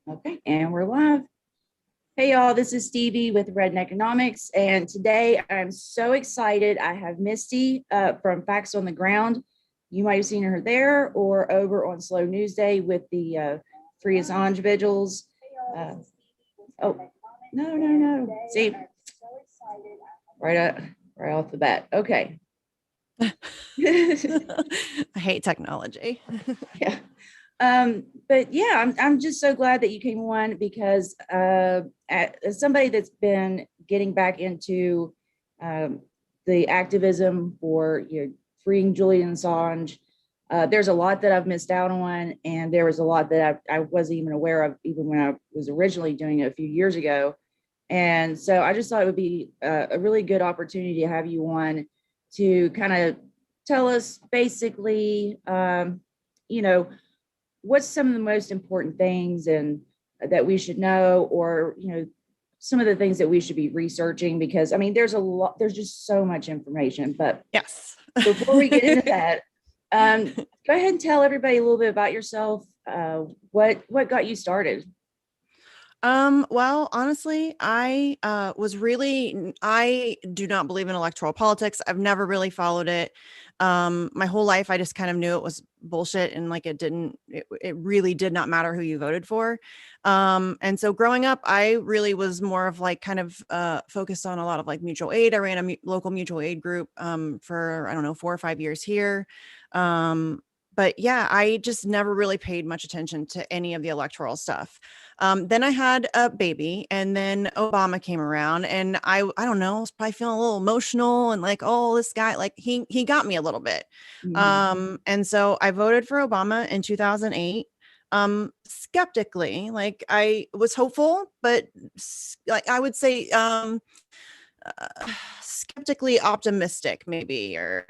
Okay, and we're live. Hey, y'all, this is Stevie with Red Economics, and today I'm so excited. I have Misty from Facts on the Ground. You might have seen her there or over on Slow News Day with the Free Assange vigils. Uh, oh, no. See, right, right off the bat. Okay. I hate technology. Yeah. But yeah, I'm just so glad that you came on because as somebody that's been getting back into um, the activism for freeing Julian Assange, there's a lot that I've missed out on, and there was a lot that I wasn't even aware of even when I was originally doing it a few years ago. And so I just thought it would be a really good opportunity to have you on to kind of tell us basically, you know, what's some of the most important things and that we should know, or some of the things that we should be researching, because I mean there's just so much information. But yes. Before we get into that, go ahead and tell everybody a little bit about yourself. What got you started? Well, honestly, I do not believe in electoral politics. I've never really followed it. My whole life, I just kind of knew it was bullshit, and like it really did not matter who you voted for. And so growing up, I really was more of like kind of focused on a lot of like mutual aid. I ran a local mutual aid group for, I don't know, 4 or 5 years here. But yeah, I just never really paid much attention to any of the electoral stuff. Then I had a baby, and then Obama came around, and I don't know, I was probably feeling a little emotional, and like, oh, this guy, like he got me a little bit. And so I voted for Obama in 2008. Skeptically, like I was hopeful, but like I would say skeptically optimistic, maybe, or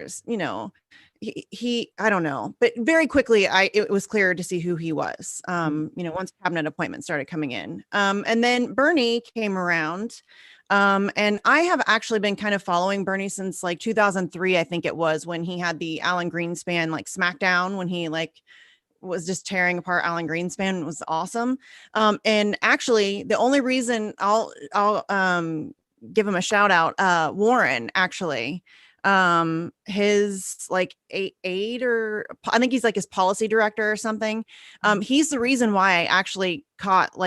I don't know, but very quickly it was clear to see who he was. Once cabinet appointments started coming in, and then Bernie came around. And I have actually been kind of following Bernie since like 2003, I think it was, when he had the Alan Greenspan like smackdown, when he like was just tearing apart Alan Greenspan. It was awesome. And actually the only reason I'll give him a shout out, Warren, actually, his like aide, or I think he's like his policy director or something. He's the reason why I actually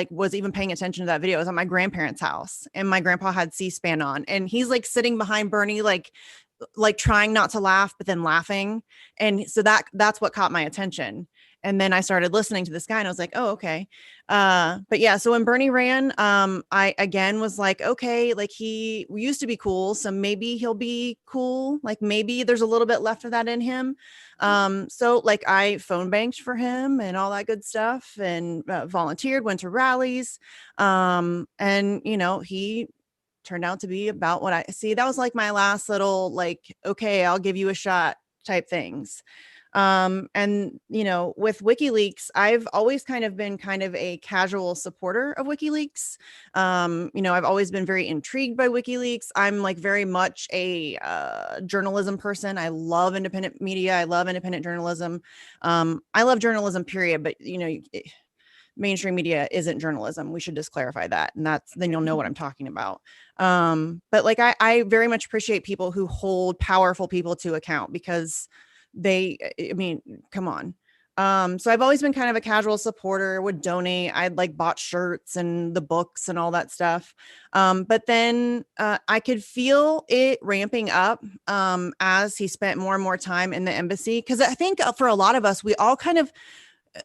was even paying attention to that video. It was at my grandparents' house, and my grandpa had C-SPAN on, and he's like sitting behind Bernie, like trying not to laugh, but then laughing. And so that's what caught my attention. And then I started listening to this guy, and I was like, oh, okay. But yeah, so when Bernie ran, I again was like, okay, like he used to be cool, so maybe he'll be cool. Like maybe there's a little bit left of that in him. So like I phone banked for him and all that good stuff, and volunteered, went to rallies. And he turned out to be about what I see. That was like my last little, like, okay, I'll give you a shot type things. And with WikiLeaks, I've always kind of been kind of a casual supporter of WikiLeaks. I've always been very intrigued by WikiLeaks. I'm like very much a journalism person. I love independent media. I love independent journalism. I love journalism, period. But mainstream media isn't journalism. We should just clarify that. And then you'll know what I'm talking about. But like, I very much appreciate people who hold powerful people to account, because I mean, come on. So I've always been kind of a casual supporter, would donate. I'd like bought shirts and the books and all that stuff. But then I could feel it ramping up as he spent more and more time in the embassy. Because I think for a lot of us, we all kind of,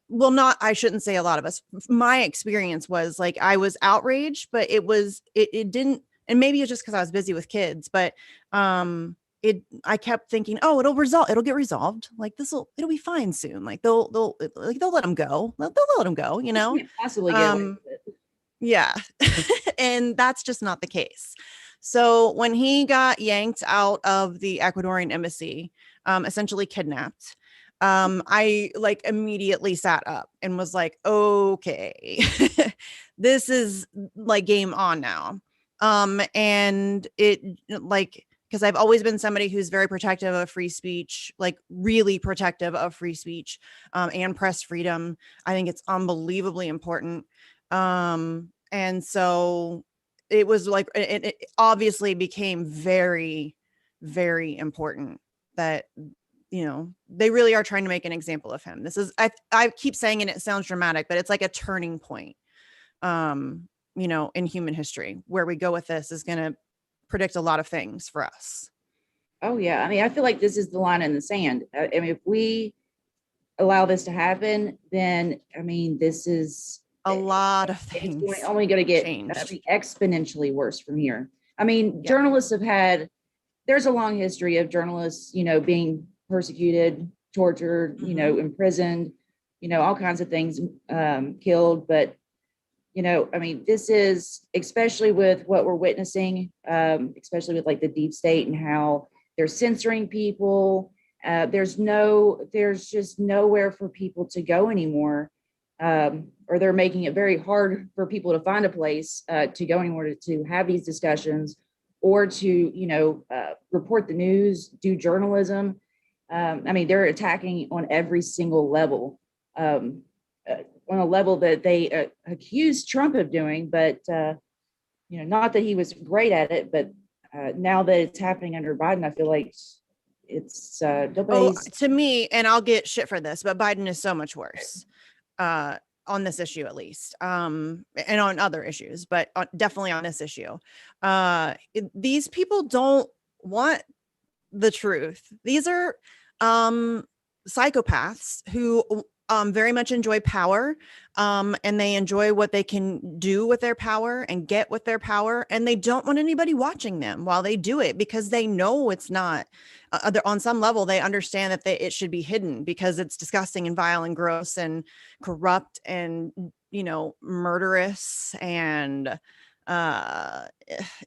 well, not, I shouldn't say a lot of us. My experience was like, I was outraged, but it didn't, and maybe it's just because I was busy with kids, but I kept thinking, oh, it'll get resolved. Like it'll be fine soon. Like they'll let him go. They'll let him go, Can't possibly get away with it. Yeah. And that's just not the case. So when he got yanked out of the Ecuadorian embassy, essentially kidnapped, I like immediately sat up and was like, okay, this is like game on now. And it like, because I've always been somebody who's very protective of free speech, like really protective of free speech, and press freedom. I think it's unbelievably important. And so it was like, it obviously became very, very important that, they really are trying to make an example of him. This is, I keep saying, and it sounds dramatic, but it's like a turning point, in human history. Where we go with this is going to predict a lot of things for us. Oh yeah. I mean, I feel like this is the line in the sand. I mean, if we allow this to happen, then I mean, this is A lot of it's things only going to get changed. exponentially worse from here. I mean, Yeah. journalists have had, there's a long history of journalists, being persecuted, tortured, imprisoned, all kinds of things, killed. But, I mean, this is, especially with what we're witnessing, especially with like the deep state and how they're censoring people. There's just nowhere for people to go anymore. Or they're making it very hard for people to find a place to go anywhere to have these discussions or to, report the news, do journalism. I mean, they're attacking on every single level, on a level that they accused Trump of doing, but, not that he was great at it, but now that it's happening under Biden, I feel like it's to me, and I'll get shit for this, but Biden is so much worse. On this issue, at least, and on other issues, but definitely on this issue. These people don't want the truth. These are psychopaths who very much enjoy power, and they enjoy what they can do with their power and get with their power, and they don't want anybody watching them while they do it, because they know it's not, on some level they understand that it should be hidden because it's disgusting and vile and gross and corrupt and murderous and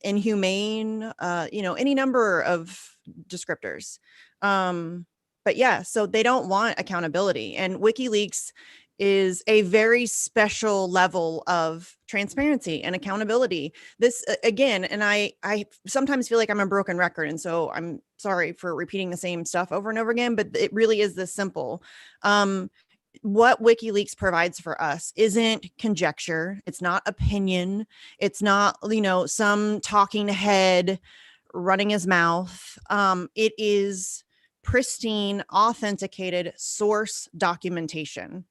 inhumane, any number of descriptors. But yeah, so they don't want accountability, and WikiLeaks is a very special level of transparency and accountability. This again, and I sometimes feel like I'm a broken record, and so I'm sorry for repeating the same stuff over and over again, but it really is this simple. What WikiLeaks provides for us isn't conjecture. It's not opinion. It's not, some talking head running his mouth. It is pristine, authenticated source documentation.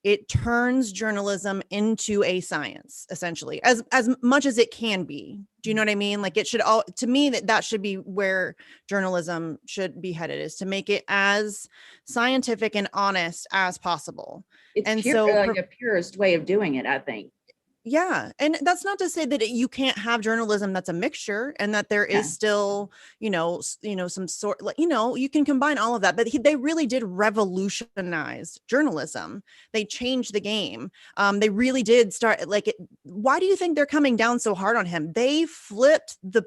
It turns journalism into a science, essentially, as much as it can be. Do you know what I mean? Like, it should all, to me, that should be where journalism should be headed, is to make it as scientific and honest as possible. It's And pure, so like a purest way of doing it, I think. yeah. And that's not to say that you can't have journalism that's a mixture, and that there is still, some sort, like, you can combine all of that, but they really did revolutionize journalism. They changed the game. They really did start, like, why do you think they're coming down so hard on him? They flipped the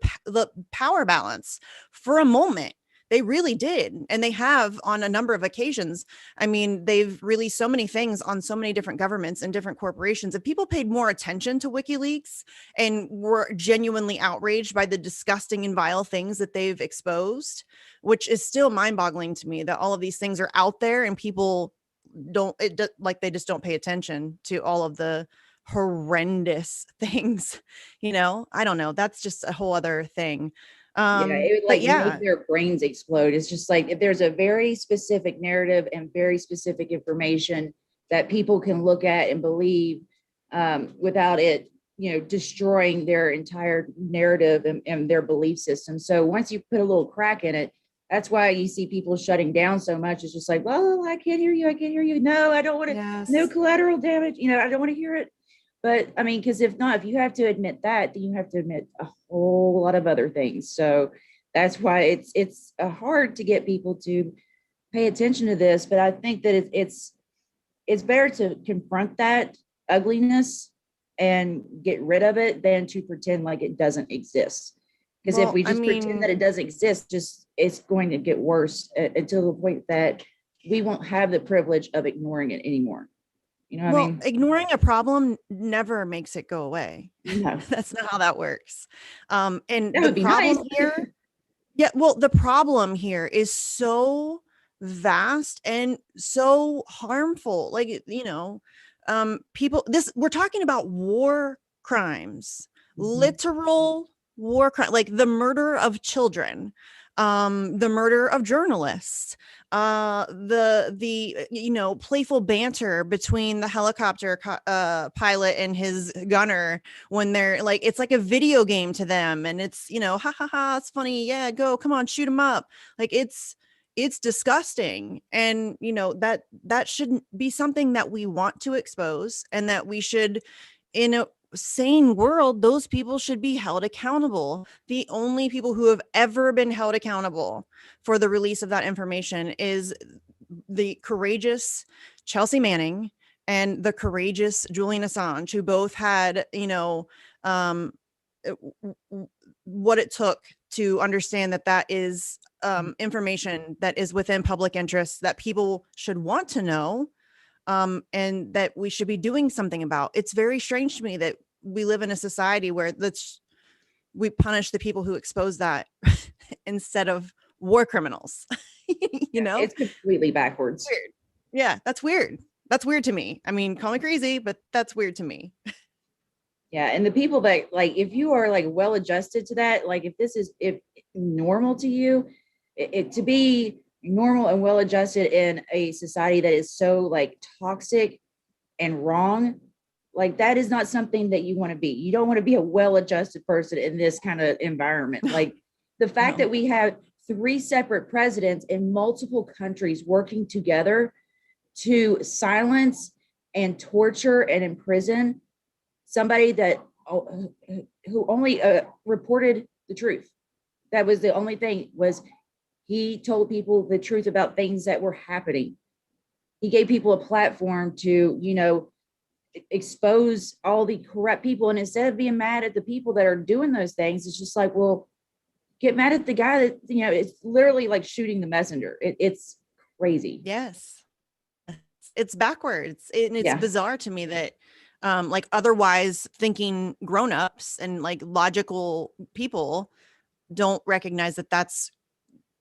power balance for a moment. They really did. And they have on a number of occasions. I mean, they've released so many things on so many different governments and different corporations. If people paid more attention to WikiLeaks and were genuinely outraged by the disgusting and vile things that they've exposed, which is still mind-boggling to me that all of these things are out there and people they just don't pay attention to all of the horrendous things. I don't know. That's just a whole other thing. It would make their brains explode. It's just like, if there's a very specific narrative and very specific information that people can look at and believe, without it, destroying their entire narrative and their belief system. So once you put a little crack in it, that's why you see people shutting down so much. It's just like, well, I can't hear you. I can't hear you. No, I don't want to, no collateral damage. I don't want to hear it. But I mean, because if you have to admit that, then you have to admit a whole lot of other things. So that's why it's hard to get people to pay attention to this. But I think that it's better to confront that ugliness and get rid of it than to pretend like it doesn't exist. Because if we just pretend that it doesn't exist, it's going to get worse until the point that we won't have the privilege of ignoring it anymore. You know what I mean? Ignoring a problem never makes it go away. No. That's not how that works. And that would be problem nice. here, the problem here is so vast and so harmful. Like, people, this, we're talking about war crimes, Mhm. literal war crime, like the murder of children, the murder of journalists, the playful banter between the helicopter pilot and his gunner when they're like, it's like a video game to them, and it's, ha ha ha, it's funny, yeah, go, come on, shoot him up. Like it's disgusting, and that shouldn't be something that we want to expose, and that we should, in a sane world, those people should be held accountable. The only people who have ever been held accountable for the release of that information is the courageous Chelsea Manning and the courageous Julian Assange, who both had, um, what it took to understand that that is information that is within public interest, that people should want to know, and that we should be doing something about. It's very strange to me that we live in a society where we punish the people who expose that instead of war criminals. you know, It's completely backwards. weird. Yeah, that's weird. That's weird to me. I mean, call me crazy, but that's weird to me. Yeah, and the people that, like, if you are like well adjusted to that, like if normal to you, to be normal and well adjusted in a society that is so like toxic and wrong, like that is not something that you want to be. You don't want to be a well adjusted person in this kind of environment. Like the fact No. that we have three separate presidents in multiple countries working together to silence and torture and imprison somebody that who only reported the truth. That was the only thing, was he told people the truth about things that were happening. He gave people a platform to, expose all the corrupt people. And instead of being mad at the people that are doing those things, it's just like, well, get mad at the guy that, it's literally like shooting the messenger. It's crazy. Yes. It's backwards, and it's Yeah. bizarre to me that like otherwise thinking grown-ups and like logical people don't recognize that that's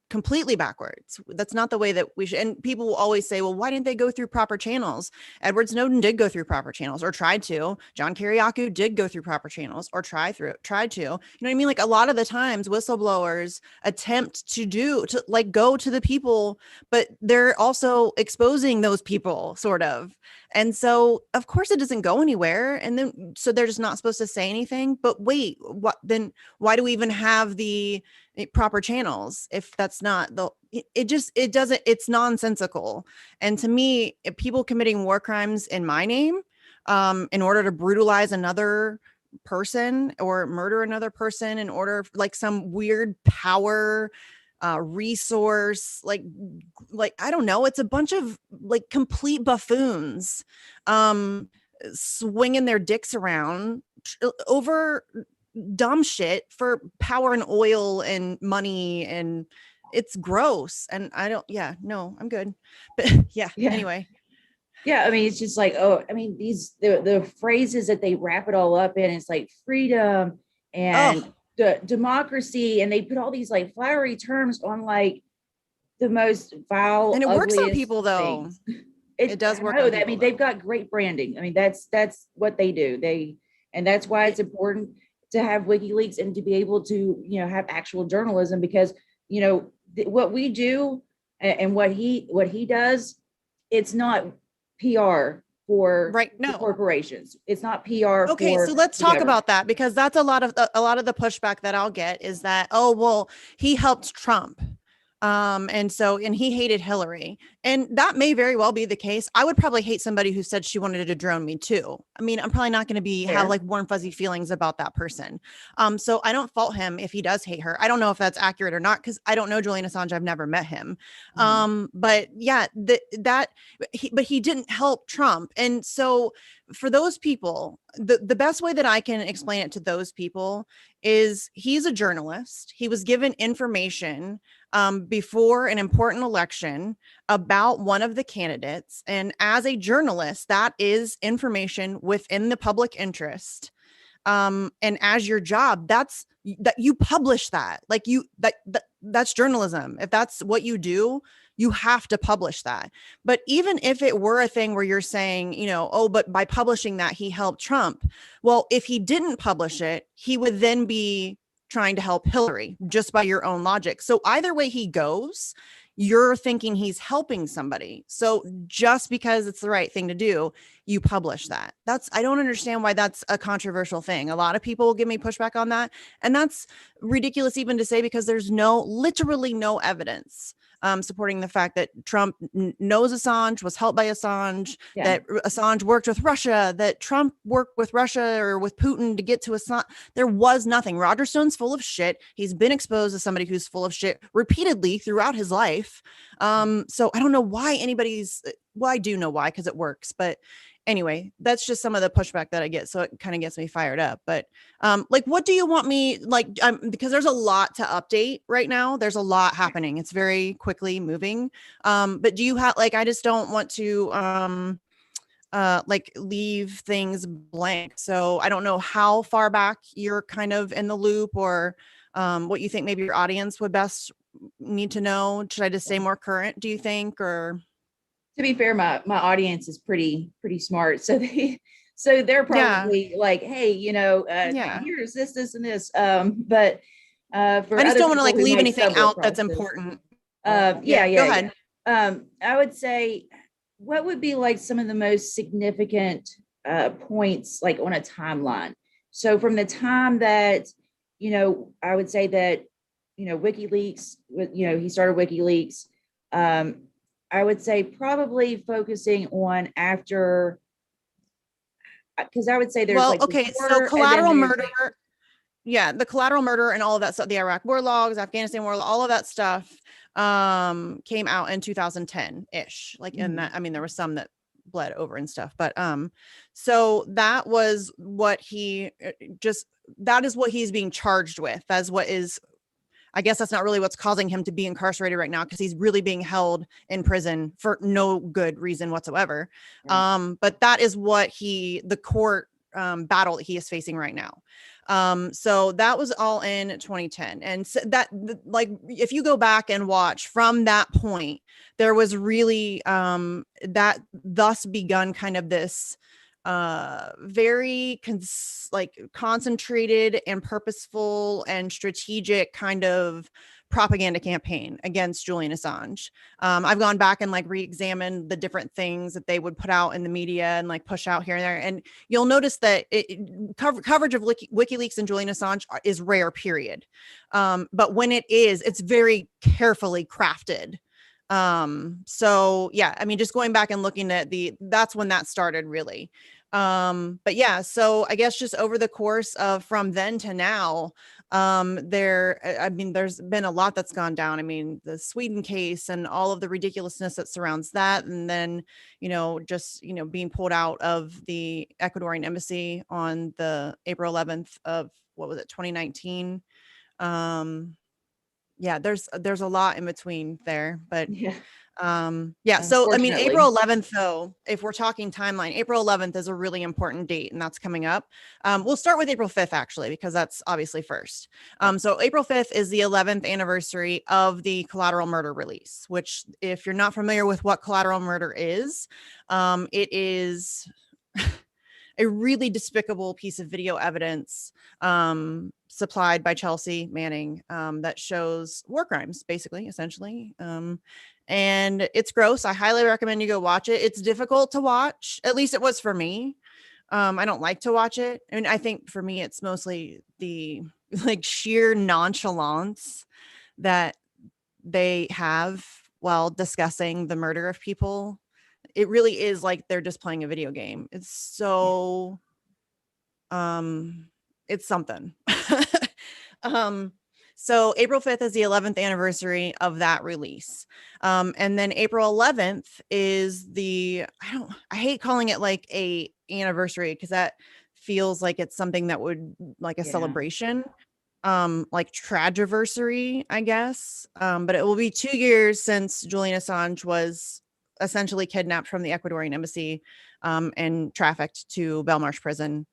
completely backwards. That's not the way that we should. And people will always say, well, why didn't they go through proper channels? Edward Snowden did go through proper channels, or tried to. John Kiriakou did go through proper channels, or tried to. You know what I mean? Like a lot of the times whistleblowers attempt to like go to the people, but they're also exposing those people sort of. And so of course it doesn't go anywhere. And then so they're just not supposed to say anything. But wait, what then? Why do we even have the proper channels if that's not it doesn't, it's nonsensical. And to me, people committing war crimes in my name, in order to brutalize another person or murder another person in order, like some weird power resource, like I don't know, it's a bunch of like complete buffoons swinging their dicks around over dumb shit for power and oil and money, and it's gross. And I don't, yeah, no, I'm good. But yeah, Yeah. anyway. Yeah. I mean, it's just like, oh, I mean, the phrases that they wrap it all up in, it's like freedom and Oh, the democracy. And they put all these like flowery terms on like the most vile, and it works on ugliest people though. things. It does I work know on that. I people mean, though. they've got great branding. I mean, that's what they do. And that's why it's It, important to have WikiLeaks and to be able to, have actual journalism, because, what we do and what he does, it's not PR for right, the no. corporations. It's not PR Okay, so for let's the talk government. about that, because that's a lot of the pushback that I'll get is that, oh, well, he helped Trump. And he hated Hillary. And that may very well be the case. I would probably hate somebody who said she wanted to drone me too. I mean, I'm probably not going to have Fair. like warm fuzzy feelings about that person. So I don't fault him if he does hate her. I don't know if that's accurate or not, because I don't know Julian Assange. I've never met him. Mhm. But yeah, but he didn't help Trump. And so for those people, the best way that I can explain it to those people is he's a journalist. He was given information before an important election about one of the candidates. And as a journalist, that is information within the public interest. And as your job, that you publish that, like that's journalism. If that's what you do, You have to publish that. But even if it were a thing where you're saying, oh, but by publishing that, he helped Trump. Well, if he didn't publish it, he would then be trying to help Hillary just by your own logic. So either way he goes, you're thinking he's helping somebody. So just because it's the right thing to do, you publish that. I don't understand why that's a controversial thing. A lot of people will give me pushback on that. And that's ridiculous even to say, because there's literally no evidence supporting the fact that Trump knows Assange, was helped by Assange, that Assange worked with Russia, that Trump worked with Russia or with Putin to get to Assange. There was nothing. Roger Stone's full of shit. He's been exposed as somebody who's full of shit repeatedly throughout his life. So I don't know why I do know why, because it works. But anyway, that's just some of the pushback that I get. So it kind of gets me fired up. But what do you want me because there's a lot to update right now. There's a lot happening. It's very quickly moving. But do you have I just don't want to leave things blank. So I don't know how far back you're kind of in the loop, or what you think maybe your audience would best need to know. Should I just stay more current, do you think? Or to be fair, my audience is pretty smart. So they're probably like, hey, here's this and this. But for I just don't want to leave make anything out that's important. Go ahead. I would say, what would be some of the most significant points on a timeline? So from the time that, I would say that, WikiLeaks, he started WikiLeaks. I would say probably focusing on after, because I would say there's so collateral murder. Yeah, the collateral murder and all of that stuff, the Iraq war logs, Afghanistan war, all of that stuff came out in 2010-ish. In that, there was some that bled over and stuff. But so that was what that is what he's being charged with. That's what is, I guess that's not really what's causing him to be incarcerated right now, because he's really being held in prison for no good reason whatsoever. Right. But that is what the court battle that he is facing right now. So that was all in 2010. And so that, if you go back and watch from that point, there was really that thus begun kind of this very concentrated and purposeful and strategic kind of propaganda campaign against Julian Assange. I've gone back and re-examined the different things that they would put out in the media and push out here and there. And you'll notice that coverage of WikiLeaks and Julian Assange is rare, period. But when it is, it's very carefully crafted. So yeah, just going back and looking at that's when that started really. But yeah, so I guess just over the course of from then to now, there's been a lot that's gone down. The Sweden case and all of the ridiculousness that surrounds that. And then, being pulled out of the Ecuadorian embassy on the April 11th of, 2019. Yeah, there's a lot in between there, but so April 11th, though, if we're talking timeline, April 11th is a really important date, and that's coming up. We'll start with April 5th, actually, because that's obviously first. So April 5th is the 11th anniversary of the collateral murder release, which, if you're not familiar with what collateral murder is, it is a really despicable piece of video evidence supplied by Chelsea Manning that shows war crimes, essentially. And it's gross. I highly recommend you go watch it. It's difficult to watch. At least it was for me. I don't like to watch it. I think for me, it's mostly the sheer nonchalance that they have while discussing the murder of people. It really is like they're just playing a video game. It's so, it's something. So April 5th is the 11th anniversary of that release. And then April 11th is I hate calling it a anniversary, because that feels like it's something that would a celebration, tragiversary, I guess. But it will be 2 years since Julian Assange was essentially kidnapped from the Ecuadorian embassy and trafficked to Belmarsh prison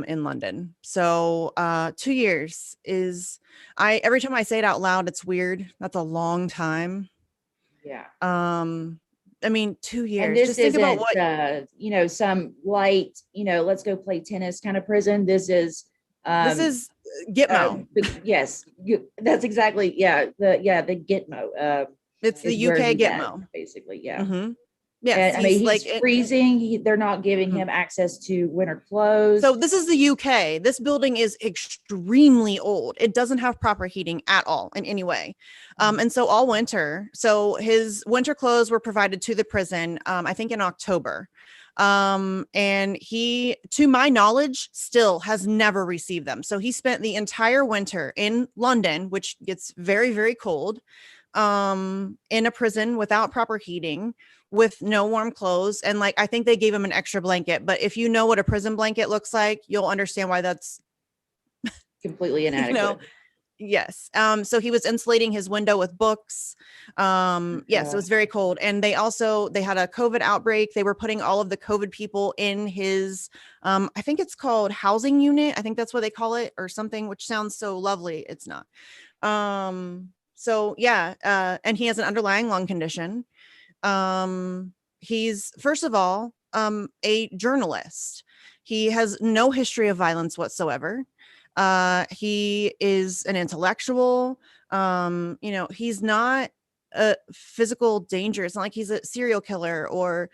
in London. So 2 years is, every time I say it out loud, it's weird. That's a long time. Yeah. I mean, 2 And years. this Just think about isn't, what some light, let's go play tennis kind of prison. This is, this um, is. Gitmo. yes, that's exactly, the Gitmo, It's the is where UK he's at, Gitmo. basically. Yeah. Hmm. Yes, And I mean, he's he's like freezing. They're not giving mhm. him access to winter clothes. So this is the UK. This building is extremely old. It doesn't have proper heating at all in any way. And so all winter, so his winter clothes were provided to the prison, I think in October. And he, to my knowledge, still has never received them. So he spent the entire winter in London, which gets very, very cold, in a prison without proper heating, with no warm clothes. And like, I think they gave him an extra blanket, but if you know what a prison blanket looks like, you'll understand why that's, Completely you know, inadequate. yes. So he was insulating his window with books. Yes, it was very cold. And they had a COVID outbreak. They were putting all of the COVID people in his, I think it's called housing unit. I think that's what they call it, or something, which sounds so lovely. It's not. So yeah, and he has an underlying lung condition. He's, first of all, a journalist. He has no history of violence whatsoever. He is an intellectual. He's not a physical danger. It's not like he's a serial killer, or,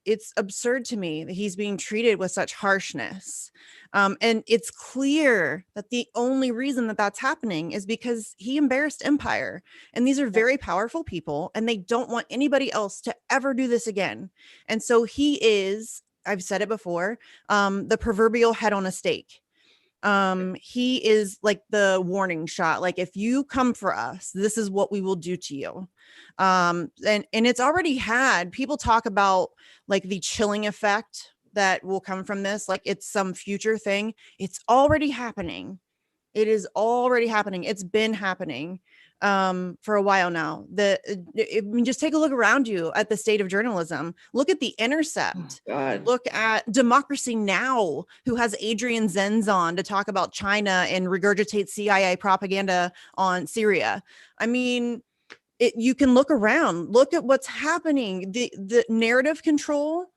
it's absurd to me that he's being treated with such harshness. And it's clear that the only reason that that's happening is because he embarrassed empire. And these are very powerful people, and they don't want anybody else to ever do this again. And so he is, I've said it before, the proverbial head on a stake. He is like the warning shot. Like, if you come for us, this is what we will do to you. And it's already had, people talk about like the chilling effect that will come from this, like it's some future thing. It's already happening. It is already happening. It's been happening for a while now. Just take a look around you at the state of journalism. Look at The Oh, Intercept. God. Look at Democracy Now!, who has Adrian Zenz on to talk about China and regurgitate CIA propaganda on Syria. I mean, you can look around, look at what's happening. The narrative control,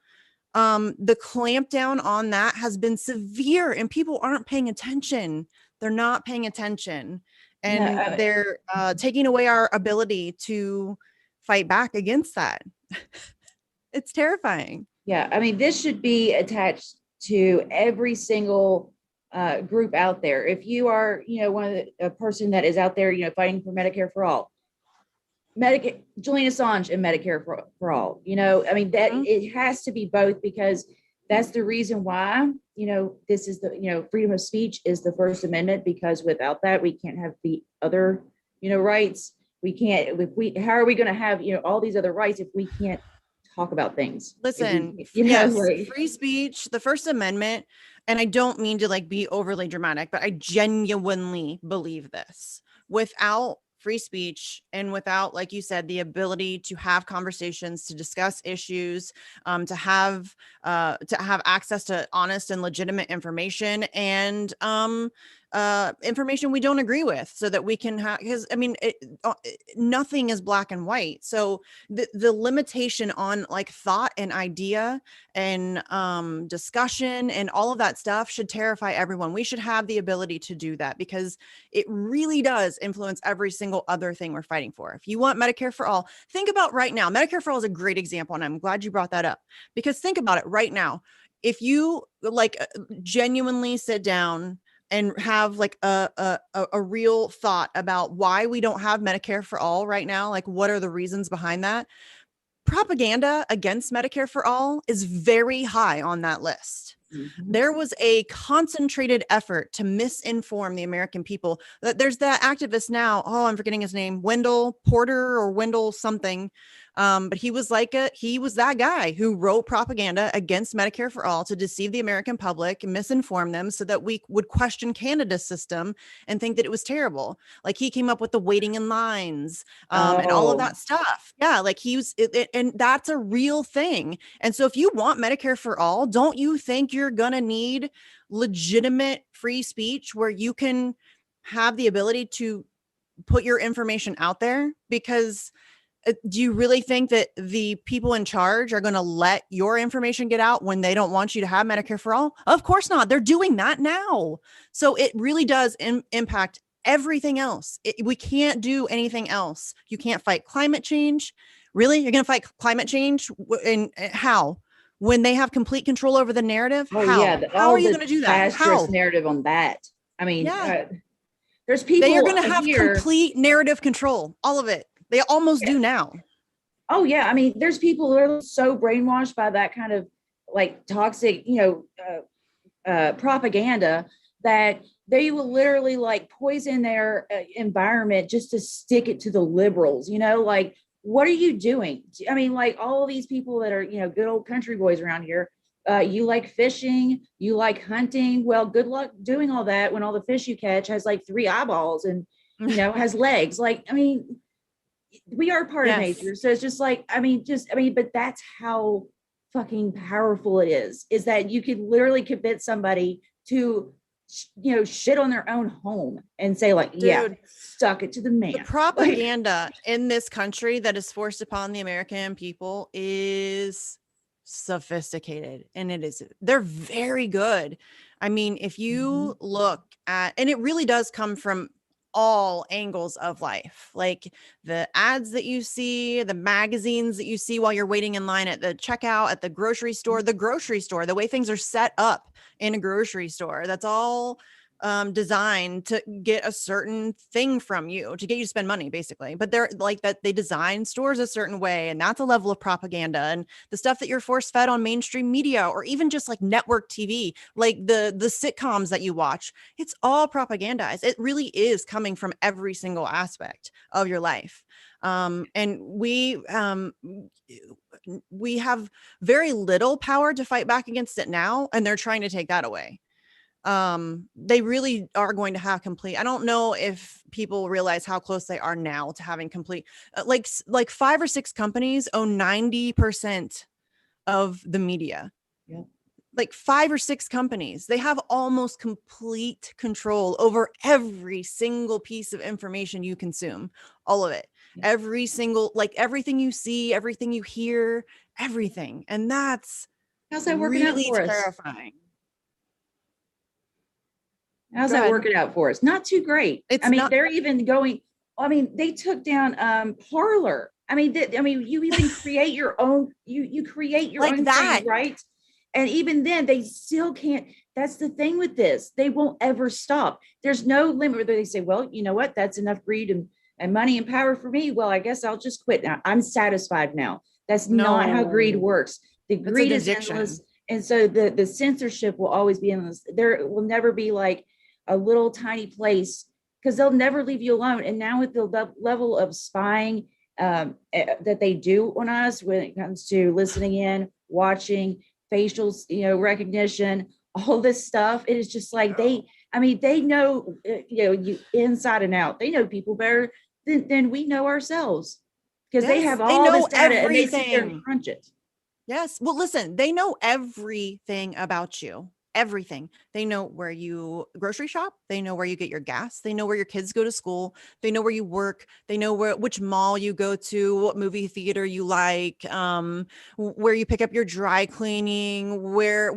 the clampdown on that has been severe, and people aren't paying attention. They're not paying attention, No, and they're taking away our ability to fight back against that. It's terrifying. yeah. I mean, this should be attached to every single group out there. If you are, a person that is out there, fighting for Medicare for all, Julian Assange and Medicare for all. I mean, that Mhm. it has to be both, because that's the reason why, this is freedom of speech is the First Amendment, because without that, we can't have the other, rights. We can't, how are we going to have, all these other rights if we can't talk about things? If Listen, we, yes, like, free speech, the First Amendment, and I don't mean to like be overly dramatic, but I genuinely believe this. Without free speech, and without, like you said, the ability to have conversations, to discuss issues, to have access to honest and legitimate information, and information we don't agree with, so that we can have, because I mean, nothing is black and white. So the limitation on like thought and idea and discussion and all of that stuff should terrify everyone. We should have the ability to do that, because it really does influence every single other thing we're fighting for. If you want Medicare for all, think about right now. Medicare for all is a great example, and I'm glad you brought that up, because think about it right now. If you like genuinely sit down and have like a real thought about why we don't have Medicare for all right now, like what are the reasons behind that? Propaganda against Medicare for all is very high on that list. mhm. There was a concentrated effort to misinform the American people. There's that activist now. Oh, I'm forgetting his name, Wendell Porter or Wendell something. But he was that guy who wrote propaganda against Medicare for all to deceive the American public and misinform them, so that we would question Canada's system and think that it was terrible. Like, he came up with the waiting in lines, and all of Oh, that stuff. Yeah, like and that's a real thing. And so if you want Medicare for all, don't you think you're gonna need legitimate free speech where you can have the ability to put your information out there? Because Do you really think that the people in charge are going to let your information get out when they don't want you to have Medicare for all? Of course not. They're doing that now. So it really does impact everything else. We can't do anything else. You can't fight climate change. Really? You're going to fight climate change? And how? When they have complete control over the narrative? Oh yeah, How? How are all you the going to do that? disastrous How? narrative on that. I mean, Yeah. there's They are people going to have here. complete narrative control. All of it. They almost Yeah. do now. Oh yeah, I mean, there's people who are so brainwashed by that kind of like toxic, propaganda that they will literally like poison their environment just to stick it to the liberals. Like what are you doing? I mean, like all of these people that are good old country boys around here. You like fishing, you like hunting. Well, good luck doing all that when all the fish you catch has like three eyeballs and has legs. Like, I mean, we are part of Yes. nature. So it's just like, but that's how fucking powerful it is that you could literally convince somebody to, shit on their own home and say like, yeah, Dude, stuck it to the man. the propaganda in this country that is forced upon the American people is sophisticated, and they're very good. I mean, if you look at, and it really does come from all angles of life, like the ads that you see, the magazines that you see while you're waiting in line at the checkout at the grocery store, the way things are set up in a grocery store, that's all designed to get a certain thing from you, to get you to spend money, basically. But they're like that, they design stores a certain way, and that's a level of propaganda. And the stuff that you're force fed on mainstream media, or even just like network TV, like the sitcoms that you watch, it's all propagandized. It really is coming from every single aspect of your life. And we have very little power to fight back against it now, and they're trying to take that away. They really are going to have complete, I don't know if people realize how close they are now to having complete, like 5 or 6 companies own 90% of the media. Yeah. Like 5 or 6 companies, they have almost complete control over every single piece of information you consume, all of it. Yeah. Every single, like everything you see, everything you hear, everything. And that's How's that working out really for us? terrifying. How's Go that ahead. working out for us? Not too great. I It's mean, not they're even going. I mean, they took down Parlor. You even create your own. You create your like own that. thing, right? And even then, they still can't. That's the thing with this. They won't ever stop. There's no limit where they say, "Well, you know what? That's enough greed and money and power for me. Well, I guess I'll just quit now. I'm satisfied now." That's not how greed No, works. The it's an greed is addiction. endless, and so the censorship will always be endless. There will never be like a little tiny place because they'll never leave you alone. And now with the level of spying that they do on us when it comes to listening in, watching, facial, recognition, all this stuff, it is just like they know, you inside and out. They know people better than we know ourselves because they Yes, have they all this know data and they sit there and everything. crunch it. Yes. Well, listen, they know everything about you. Everything. They know where you grocery shop. They know where you get your gas. They know where your kids go to school. They know where you work. They know which mall you go to, what movie theater you like, where you pick up your dry cleaning, where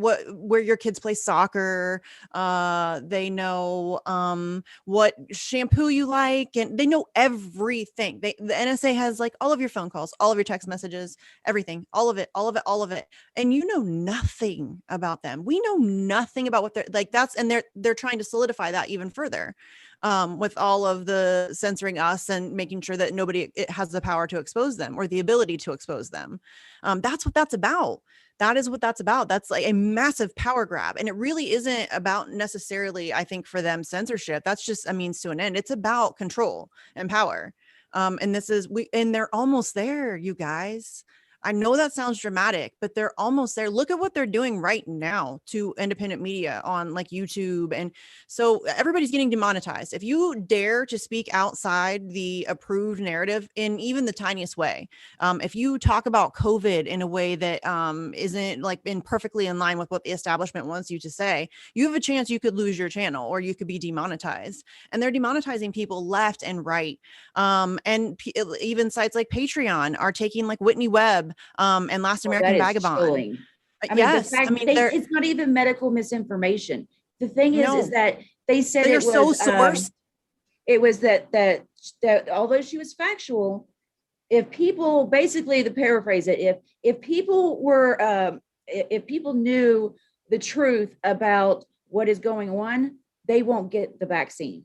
your kids play soccer. They know what shampoo you like, and they know everything. The NSA has like all of your phone calls, all of your text messages, everything, all of it, all of it, all of it. And you know nothing about them. We know nothing about what they're like. And they're trying to solidify that even further, with all of the censoring us and making sure that nobody has the power to expose them or the ability to expose them. That's what that's about. That is what that's about. That's like a massive power grab. And it really isn't about necessarily, I think, for them, censorship. That's just a means to an end. It's about control and power. And they're almost there, you guys. I know that sounds dramatic, but they're almost there. Look at what they're doing right now to independent media on like YouTube. And so everybody's getting demonetized. If you dare to speak outside the approved narrative in even the tiniest way, if you talk about COVID in a way that isn't like in perfectly in line with what the establishment wants you to say, you have a chance you could lose your channel or you could be demonetized. And they're demonetizing people left and right. And even sites like Patreon are taking like Whitney Webb and Last Well, that American is Vagabond. chilling. I mean, the Yes, I fact mean they, they're it's not even medical misinformation. The thing is no, that they said they are so sourced. it was that although she was factual, if people, basically, to paraphrase it, if people were if people knew the truth about what is going on, they won't get the vaccine.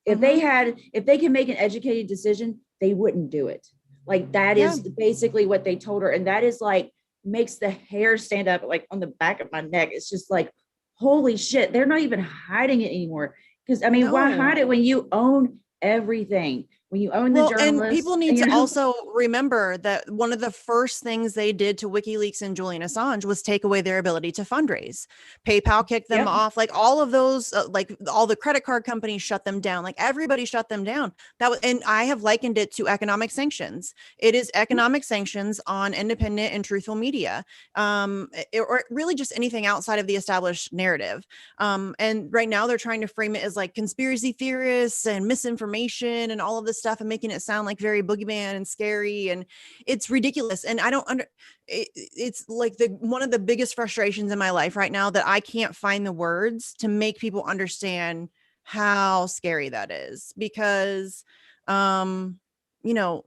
If they can make an educated decision, they wouldn't do it. Like that Yeah. is basically what they told her. And that is like makes the hair stand up like on the back of my neck. It's just like, holy shit, they're not even hiding it anymore. Because I mean, why No. hide it when you own everything? When you own the Well, and journalists, people need you to know? also remember that one of the first things they did to WikiLeaks and Julian Assange was take away their ability to fundraise. PayPal kicked them Yep. off, like all of those, like all the credit card companies shut them down, like everybody shut them down. That was, and I have likened it to economic sanctions. It is economic sanctions on independent and truthful media, or really just anything outside of the established narrative. And right now they're trying to frame it as like conspiracy theorists and misinformation and all of this stuff and making it sound like very boogeyman and scary, and it's ridiculous. And I don't it's like the one of the biggest frustrations in my life right now that I can't find the words to make people understand how scary that is, because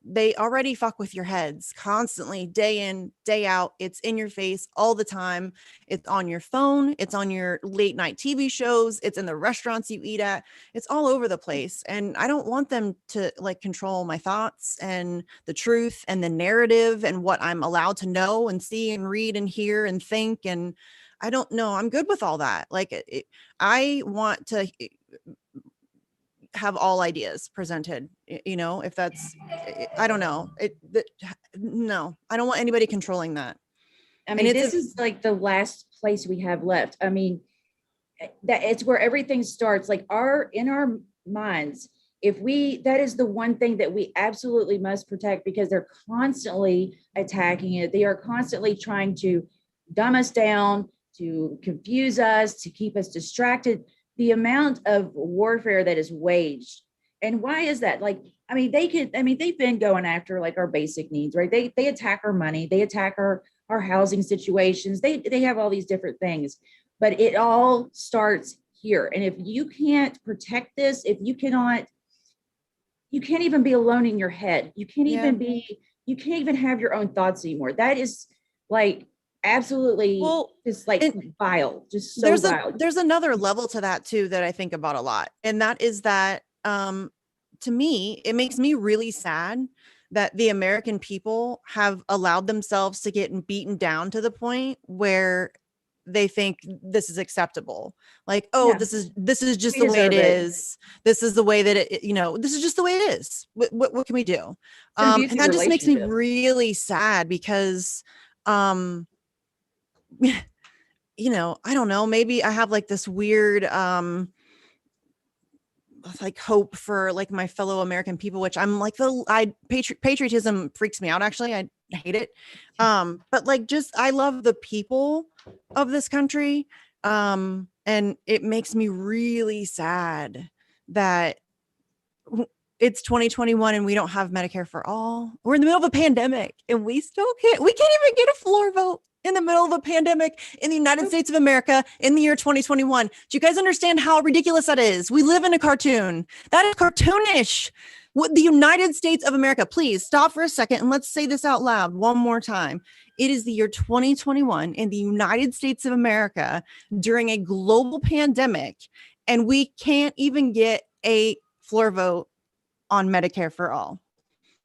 they already fuck with your heads constantly, day in, day out. It's in your face all the time. It's on your phone. It's on your late night TV shows. It's in the restaurants you eat at. It's all over the place. And I don't want them to like control my thoughts and the truth and the narrative and what I'm allowed to know and see and read and hear and think. And I don't know. I'm good with all that. Like I want to have all ideas presented, if that's, I don't know no, I don't want anybody controlling that. I And mean, it's this is like the last place we have left. I mean, that it's where everything starts, like in our minds. If we, that is the one thing that we absolutely must protect, because they're constantly attacking it. They are constantly trying to dumb us down, to confuse us, to keep us distracted. The amount of warfare that is waged. And why is that? Like, I mean, they've been going after like our basic needs, right? They attack our money, they attack our housing situations. They have all these different things, but it all starts here. And if you can't protect this, if you cannot, you can't even be alone in your head. yeah. You can't even have your own thoughts anymore. That is like absolutely Well, just like and vile, just so vile. there's another level to that too that I think about a lot. And that is that to me, it makes me really sad that the American people have allowed themselves to get beaten down to the point where they think this is acceptable. Like, oh, Yeah, this is just we the way it deserve it. is. This is the way that this is just the way it is. What can we do? It's an And abusive that just makes me relationship. really sad because I don't know, maybe I have like this weird like hope for like my fellow American people, which I'm like patriotism freaks me out. Actually, I hate it. But like just I love the people of this country. And it makes me really sad that it's 2021 and we don't have Medicare for all. We're in the middle of a pandemic and we can't even get a floor vote in the middle of a pandemic in the United States of America in the year 2021. Do you guys understand how ridiculous that is? We live in a cartoon. That is cartoonish. What the United States of America, please stop for a second and let's say this out loud one more time. It is the year 2021 in the United States of America during a global pandemic, and we can't even get a floor vote on Medicare for all.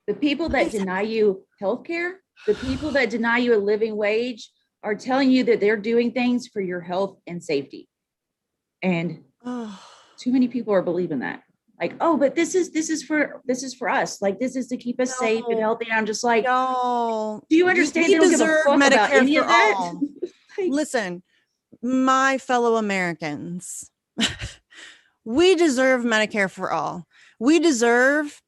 The people that deny you health care, the people that deny you a living wage are telling you that they're doing things for your health and safety. And too many people are believing that. like, oh, but this is for us. Like, this is to keep us safe and No, healthy. And I'm just like, y'all, do you understand? we They don't give a deserve fuck about Medicare any for of that. all. Like, Listen, my fellow Americans, we deserve Medicare for all. We deserve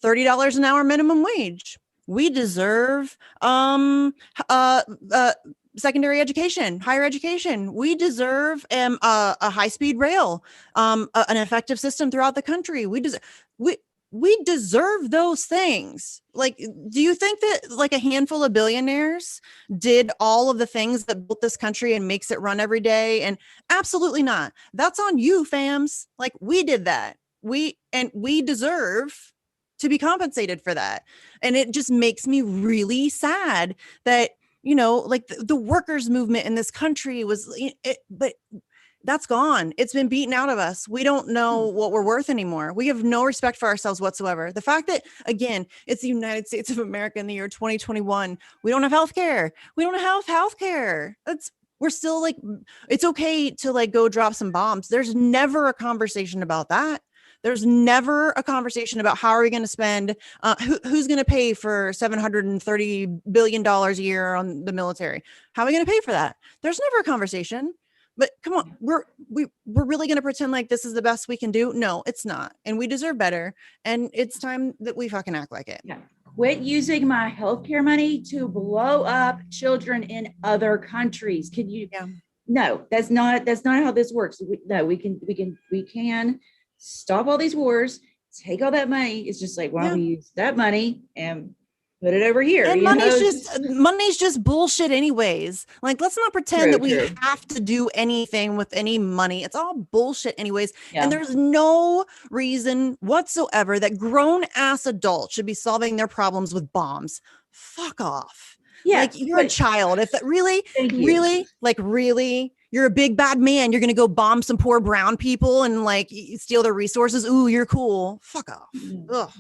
$30 an hour minimum wage. We deserve uh, uh, secondary education, higher education. We deserve a high speed rail, an effective system throughout the country. We we deserve those things. Like, do you think that like a handful of billionaires did all of the things that built this country and makes it run every day? And absolutely not. That's on you, fams. Like, we did that. We deserve to be compensated for that. And it just makes me really sad that, like the workers movement in this country but that's gone. It's been beaten out of us. We don't know what we're worth anymore. We have no respect for ourselves whatsoever. The fact that, again, it's the United States of America in the year 2021, we don't have health care. We don't have health care. We're still like, it's okay to like go drop some bombs. There's never a conversation about that. There's never a conversation about how are we going to spend, who's going to pay for $730 billion a year on the military? How are we going to pay for that? There's never a conversation. But come on, we're really going to pretend like this is the best we can do? No, it's not. And we deserve better. And it's time that we fucking act like it. yeah. Quit using my healthcare money to blow up children in other countries. Can you? Yeah. No, that's not how this works. We can stop all these wars, take all that money. It's just like, why don't we use that money and put it over here? And money's just bullshit anyways. Like, let's not pretend that we have to do anything with any money. It's all bullshit anyways. Yeah. And there's no reason whatsoever that grown ass adults should be solving their problems with bombs. Fuck off. Yeah, like, you're a child. If that really, you're a big bad man, you're gonna go bomb some poor brown people and like steal their resources. Ooh, you're cool. Fuck off. Ugh.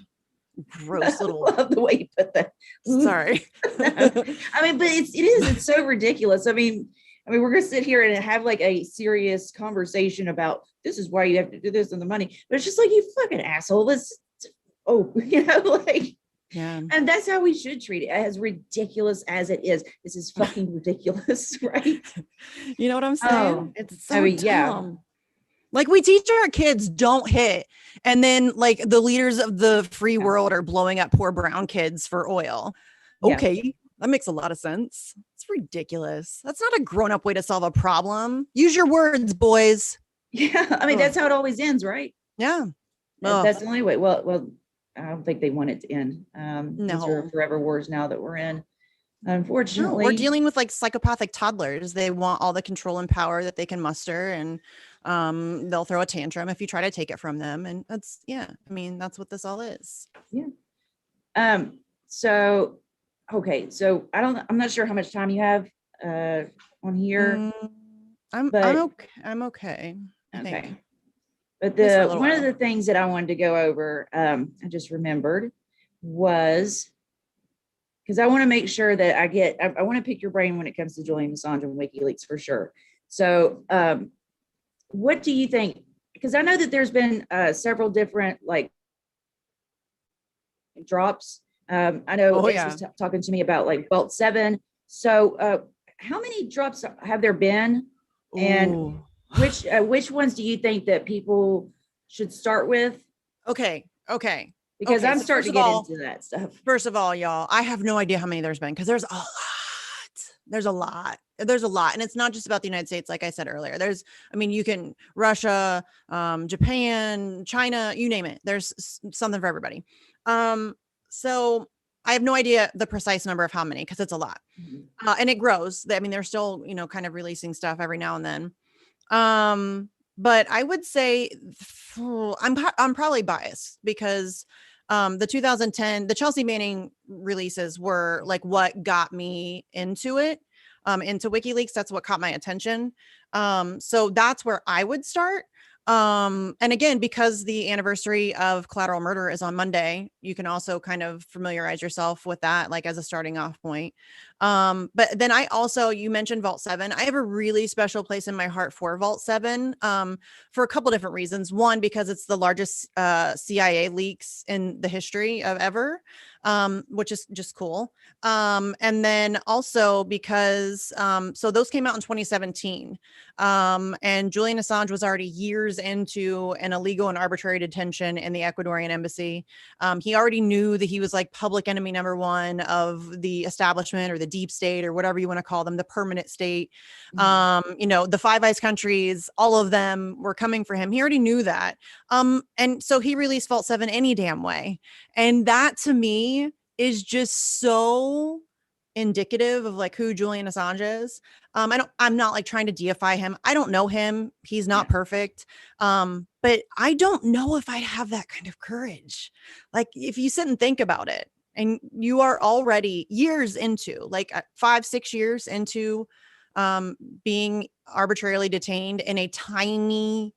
Gross little. I love the way you put that. Sorry. I mean, but it's so ridiculous. I mean, we're gonna sit here and have like a serious conversation about this is why you have to do this and the money, but it's just like, you fucking asshole. Like, yeah. And that's how we should treat it, as ridiculous as it is. This is fucking ridiculous, right? You know what I'm saying? Oh, it's so dumb. Yeah. Like, we teach our kids don't hit. And then like the leaders of the free world are blowing up poor brown kids for oil. Okay. That makes a lot of sense. It's ridiculous. That's not a grown-up way to solve a problem. Use your words, boys. Yeah. I mean, that's how it always ends, right? Yeah. That's the only way. Well, I don't think they want it to end. No. These are forever wars now that we're in. Unfortunately, we're dealing with like psychopathic toddlers. They want all the control and power that they can muster, and they'll throw a tantrum if you try to take it from them. And that's that's what this all is. Yeah. So I'm not sure how much time you have on here. I'm okay. Okay. But one of the things that I wanted to go over, I just remembered, was because I want to make sure that I want to pick your brain when it comes to Julian Assange and WikiLeaks for sure. So what do you think? Because I know that there's been several different like drops. I know Ace was talking to me about like Belt 7. So how many drops have there been? And which ones do you think that people should start with? Okay. Because I'm starting to get into that stuff. First of all, y'all, I have no idea how many there's been, because there's a lot. There's a lot. And it's not just about the United States. Like I said earlier, you can Russia, Japan, China, you name it. There's something for everybody. So I have no idea the precise number of how many, because it's a lot. Mm-hmm. And it grows. They're still, kind of releasing stuff every now and then. But I would say I'm probably biased, because the 2010, the Chelsea Manning releases were like what got me into it, into WikiLeaks. That's what caught my attention. So that's where I would start. And again, because the anniversary of Collateral Murder is on Monday, you can also kind of familiarize yourself with that, like as a starting off point. But then I also, you mentioned Vault 7. I have a really special place in my heart for Vault 7, for a couple different reasons. One, because it's the largest CIA leaks in the history of ever, which is just cool. And then also because, so those came out in 2017. And Julian Assange was already years into an illegal and arbitrary detention in the Ecuadorian embassy. He already knew that he was like public enemy number one of the establishment or the deep state or whatever you want to call them, the permanent state. You know, the Five Eyes countries, all of them were coming for him. He already knew that. And so he released Vault 7 any damn way. And that to me is just so indicative of like who Julian Assange is. I'm not like trying to deify him. I don't know him. He's not perfect. But I don't know if I'd have that kind of courage. Like if you sit and think about it and you are already years into like 5-6 years into being arbitrarily detained in a tiny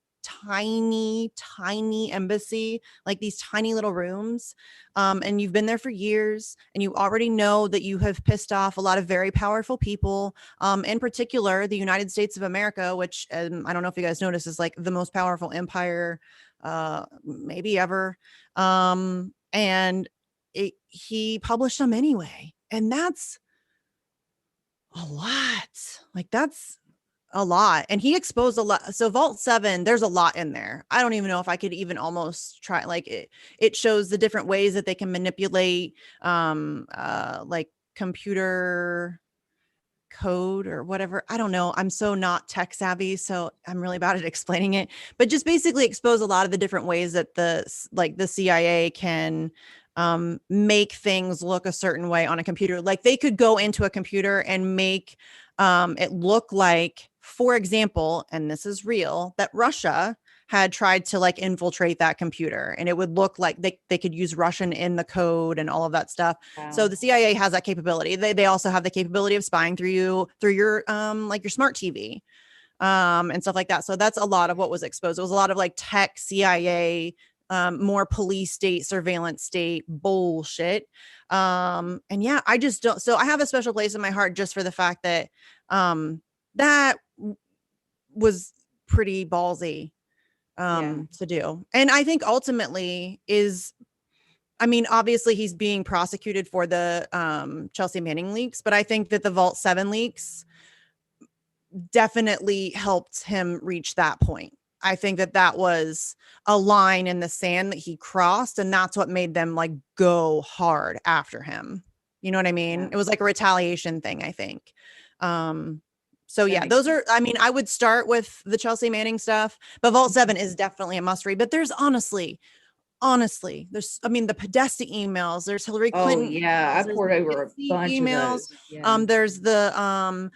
embassy, like these tiny little rooms. And you've been there for years and you already know that you have pissed off a lot of very powerful people, in particular, the United States of America, which I don't know if you guys noticed is like the most powerful empire, maybe ever. And he published them anyway. And that's a lot. Like that's a lot. And he exposed a lot. So Vault 7, there's a lot in there. I don't even know if I could even almost try, like it shows the different ways that they can manipulate like computer code or whatever. I don't know. I'm so not tech savvy, so I'm really bad at explaining it, but just basically expose a lot of the different ways that the CIA can make things look a certain way on a computer. Like they could go into a computer and make it look like, for example, and this is real, that Russia had tried to like infiltrate that computer and it would look like they could use Russian in the code and all of that stuff. So the CIA has that capability. They also have the capability of spying through your like your smart TV and stuff like that. So that's a lot of what was exposed. It was a lot of like tech CIA, more police state, surveillance state bullshit. And yeah, I just don't. So I have a special place in my heart just for the fact that that was pretty ballsy to do. And I think ultimately is, I mean, obviously he's being prosecuted for the Chelsea Manning leaks, but I think that the Vault 7 leaks definitely helped him reach that point. I think that that was a line in the sand that he crossed, and that's what made them like go hard after him. You know what I mean? Yeah. It was like a retaliation thing, I think. So yeah, That those makes are, I mean, I would start with the Chelsea Manning stuff, but Vault 7 is definitely a must read. But there's honestly, there's, I mean, the Podesta emails, there's Hillary Oh Clinton yeah, I emails, there's poured over a Nancy bunch of emails. those. Yeah. There's the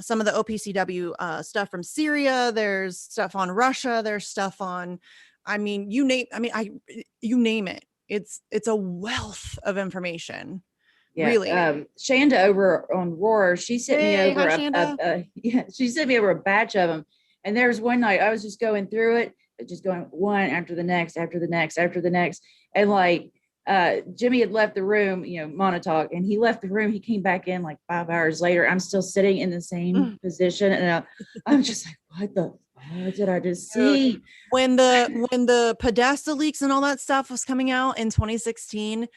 some of the OPCW stuff from Syria. There's stuff on Russia. There's stuff on, I mean, you name, I mean, you name it. It's a wealth of information. Yeah. Really. Shanda over on Roar, she sent me Hey, over hi, Shanda. yeah, she sent me over a batch of them. And there was one night I was just going through it, just going one after the next, after the next, after the next. And like Jimmy had left the room, you know, Montauk, and he left the room. He came back in like 5 hours later. I'm still sitting in the same position. And I'm just like, what the fuck did I just see? When the Podesta leaks and all that stuff was coming out in 2016,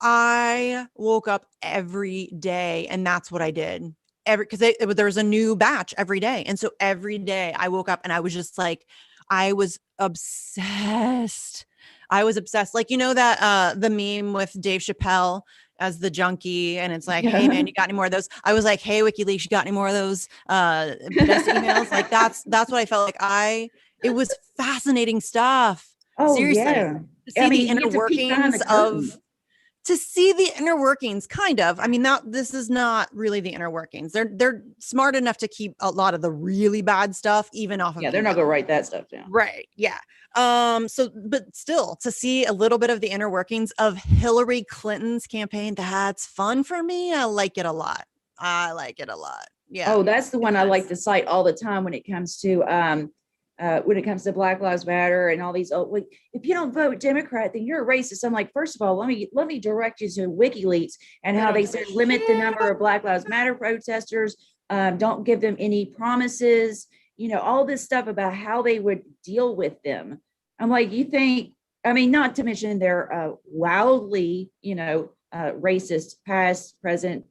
I woke up every day and that's what I did. Because there was a new batch every day. And so every day I woke up and I was just like, I was obsessed. I was obsessed. Like, you know, that the meme with Dave Chappelle as the junkie, and it's like, hey man, you got any more of those? I was like, hey, WikiLeaks, you got any more of those Podesta emails? Like that's what I felt like. It was fascinating stuff. Oh Seriously. yeah. To see I the mean, you inner get to peek behind the workings curtain. kind of. I mean, this is not really the inner workings. They're smart enough to keep a lot of the really bad stuff even off of Yeah, they're not email. gonna write that stuff down. Right. Yeah. So but still to see a little bit of the inner workings of Hillary Clinton's campaign, that's fun for me. I like it a lot. Yeah. Oh, that's the It one I like was. to cite all the time when it comes to when it comes to Black Lives Matter and all these, oh, like, if you don't vote Democrat, then you're a racist. I'm like, first of all, let me direct you to WikiLeaks and how they said limit the number of Black Lives Matter protesters. Don't give them any promises. All this stuff about how they would deal with them. I'm like, you think? I mean, not to mention they're wildly, racist, past, present,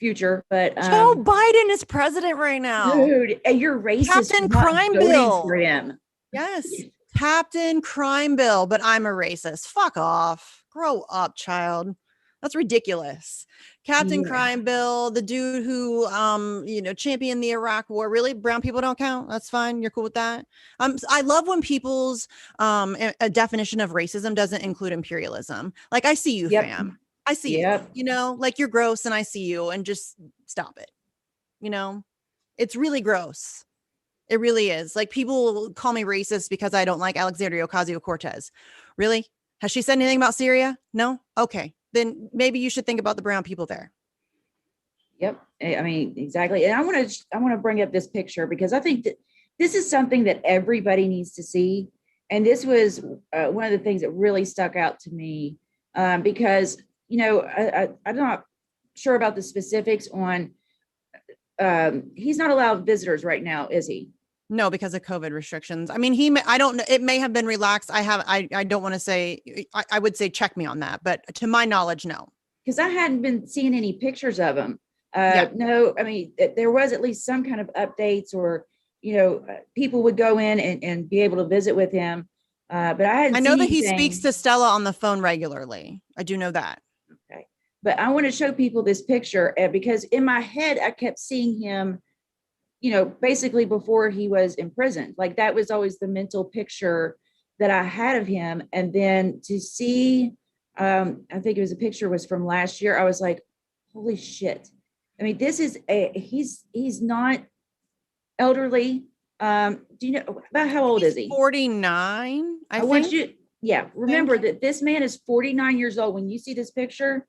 future. But Joe Biden is president right now. dude, and you're racist. Captain Crime Bill For him. Yes, Captain Crime Bill, but I'm a racist. Fuck off. Grow up, child. That's ridiculous. Captain Crime Bill, the dude who championed the Iraq War. Really? Brown people don't count? That's fine. You're cool with that? I love when people's a definition of racism doesn't include imperialism. Like, I see you, fam. I see you, like, you're gross and I see you, and just stop it. It's really gross. It really is. Like, people call me racist because I don't like Alexandria Ocasio-Cortez. Really? Has she said anything about Syria? No? Okay. Then maybe you should think about the brown people there. Yep. I mean, exactly. And I want to bring up this picture because I think that this is something that everybody needs to see. And this was one of the things that really stuck out to me because, I'm not sure about the specifics on, he's not allowed visitors right now, is he? No, because of COVID restrictions. I mean, I don't know. It may have been relaxed. I don't want to say, I would say check me on that, but to my knowledge, no. Because I hadn't been seeing any pictures of him. No, I mean, there was at least some kind of updates or, people would go in and be able to visit with him. But I know that he speaks to Stella on the phone regularly. I do know that. Okay. But I want to show people this picture because in my head, I kept seeing him, basically before he was imprisoned. Like, that was always the mental picture that I had of him. And then to see, I think it was a picture was from last year. I was like, holy shit. I mean, this is he's not elderly. Do you know about how old is he? 49. I want you, remember that this man is 49 years old. When you see this picture,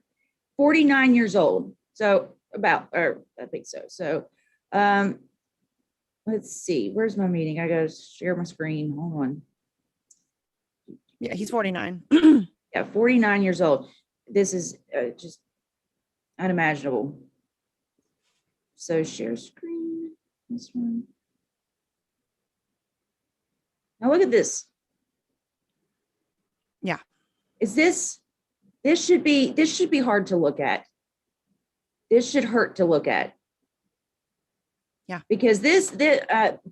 49 years old. So I think so. So, let's see, where's my meeting? I gotta share my screen. Hold on. Yeah, he's 49. 49 years old. This is just unimaginable. So share screen, this one. Now look at this. Yeah. This should be hard to look at. This should hurt to look at. Yeah. Because this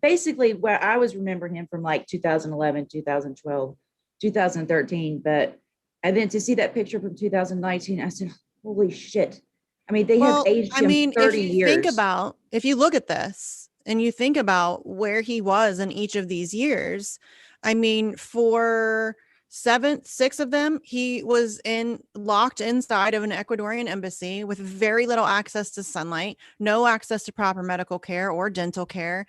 basically where I was remembering him from, like 2011, 2012, 2013. And then to see that picture from 2019, I said, holy shit. I mean, they have aged him 30 years. If you look at this and you think about where he was in each of these years, I mean, for 6 of them, he was locked inside of an Ecuadorian embassy with very little access to sunlight, no access to proper medical care or dental care.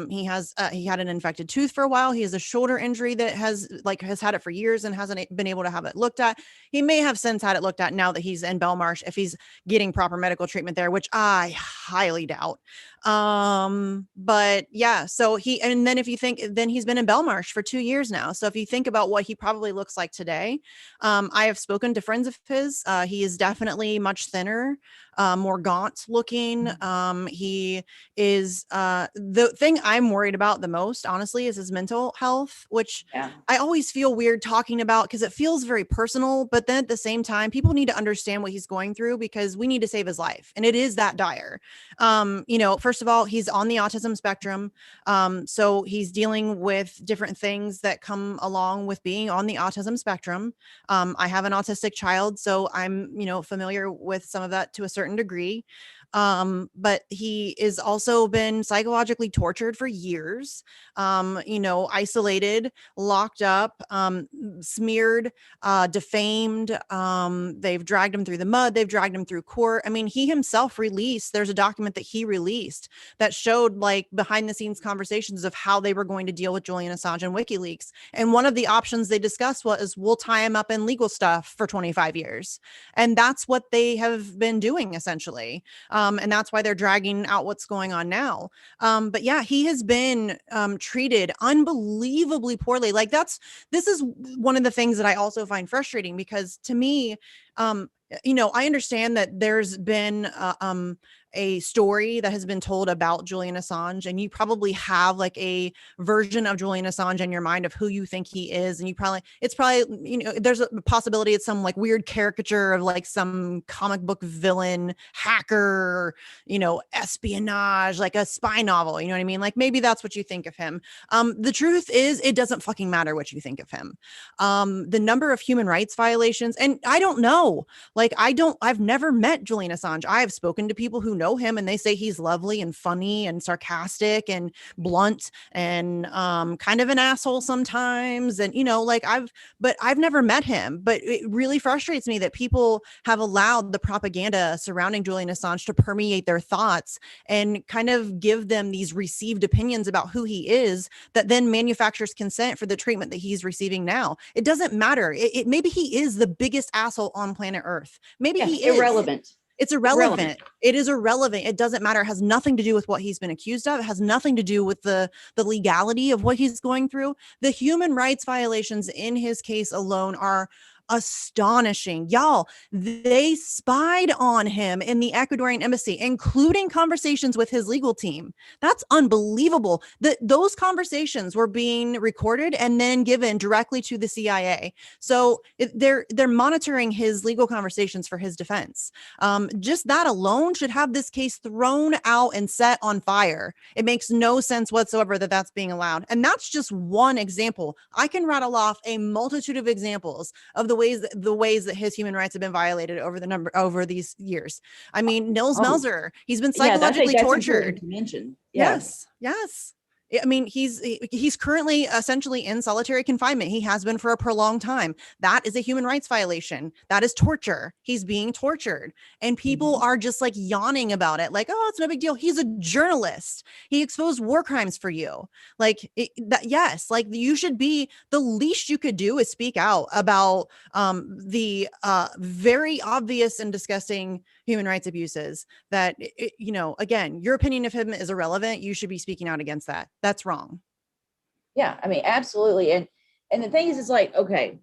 He had an infected tooth for a while. He has a shoulder injury that has had it for years and hasn't been able to have it looked at. He may have since had it looked at now that he's in Belmarsh, if he's getting proper medical treatment there, which I highly doubt. But yeah, so then if you think, then he's been in Belmarsh for 2 years now. So if you think about what he probably looks like today, I have spoken to friends of his. He is definitely much thinner, more gaunt looking. He is, the thing I'm worried about the most, honestly, is his mental health, which I always feel weird talking about because it feels very personal. But then at the same time, people need to understand what he's going through because we need to save his life. And it is that dire. First of all, he's on the autism spectrum. So he's dealing with different things that come along with being on the autism spectrum. I have an autistic child, so I'm, familiar with some of that to a certain degree. But he is also been psychologically tortured for years, isolated, locked up, smeared, defamed. They've dragged him through the mud. They've dragged him through court. I mean, he himself there's a document that he released that showed like behind the scenes conversations of how they were going to deal with Julian Assange and WikiLeaks. And one of the options they discussed was, we'll tie him up in legal stuff for 25 years. And that's what they have been doing essentially. And that's why they're dragging out what's going on now. But yeah, he has been treated unbelievably poorly. Like this is one of the things that I also find frustrating, because to me, I understand that there's been a story that has been told about Julian Assange, and you probably have like a version of Julian Assange in your mind of who you think he is, and it's probably there's a possibility it's some like weird caricature of like some comic book villain hacker, espionage, like a spy novel, you know what I mean? Like maybe that's what you think of him. The truth is, it doesn't fucking matter what you think of him. The number of human rights violations, and I don't know, like I've never met Julian Assange. I have spoken to people who know him, and they say he's lovely and funny and sarcastic and blunt and kind of an asshole sometimes. And but I've never met him. But it really frustrates me that people have allowed the propaganda surrounding Julian Assange to permeate their thoughts and kind of give them these received opinions about who he is that then manufactures consent for the treatment that he's receiving now. It doesn't matter. Maybe he is the biggest asshole on planet Earth. Maybe he is. Irrelevant. It's irrelevant. It is irrelevant. It doesn't matter. It has nothing to do with what he's been accused of. It has nothing to do with the legality of what he's going through. The human rights violations in his case alone are astonishing. Y'all, they spied on him in the Ecuadorian embassy, including conversations with his legal team. That's unbelievable. Those conversations were being recorded and then given directly to the CIA. So they're monitoring his legal conversations for his defense. Just that alone should have this case thrown out and set on fire. It makes no sense whatsoever that that's being allowed. And that's just one example. I can rattle off a multitude of examples of the ways that his human rights have been violated over these years. I mean, Nils Melzer, he's been psychologically tortured. To mention. Yes. I mean, he's currently essentially in solitary confinement. He has been for a prolonged time. That is a human rights violation. That is torture. He's being tortured. And people are just like yawning about it. Like, oh, it's no big deal. He's a journalist. He exposed war crimes for you. Like yes, like you should be, the least you could do is speak out about the very obvious and disgusting human rights abuses that, again, your opinion of him is irrelevant. You should be speaking out against that. That's wrong. Yeah, I mean, absolutely. And the thing is, it's like, okay,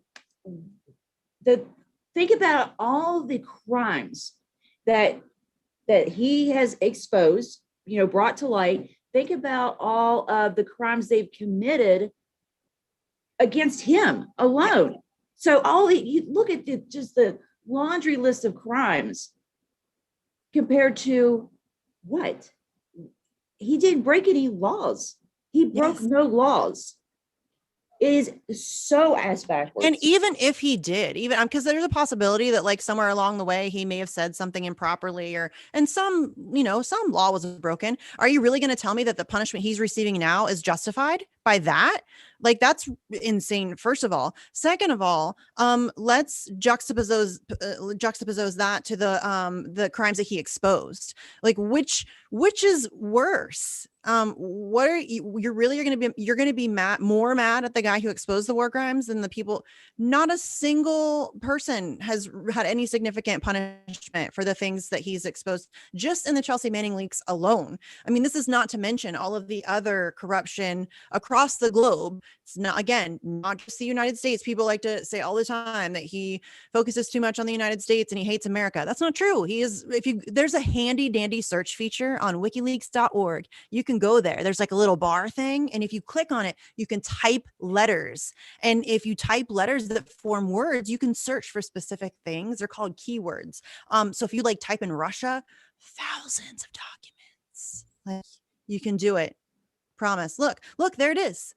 think about all the crimes that he has exposed, brought to light. Think about all of the crimes they've committed against him alone. So you look at just the laundry list of crimes compared to what? He didn't break any laws. He broke no laws. It is so ass backwards. And even if he did, because there's a possibility that like somewhere along the way he may have said something improperly, and some law was broken. Are you really going to tell me that the punishment he's receiving now is justified by that? Like, that's insane, first of all. Second of all, let's juxtapose that to the crimes that he exposed. Like, which is worse? What are you're going to be more mad at the guy who exposed the war crimes than the people? Not a single person has had any significant punishment for the things that he's exposed, just in the Chelsea Manning leaks alone. I mean, this is not to mention all of the other corruption across the globe. It's not just the United States. People like to say all the time that he focuses too much on the United States and he hates America. That's not true. There's a handy dandy search feature on wikileaks.org. You can go there. There's like a little bar thing. And if you click on it, you can type letters. And if you type letters that form words, you can search for specific things. They're called keywords. So if you like type in Russia, thousands of documents, like you can do it. Promise. Look, there it is.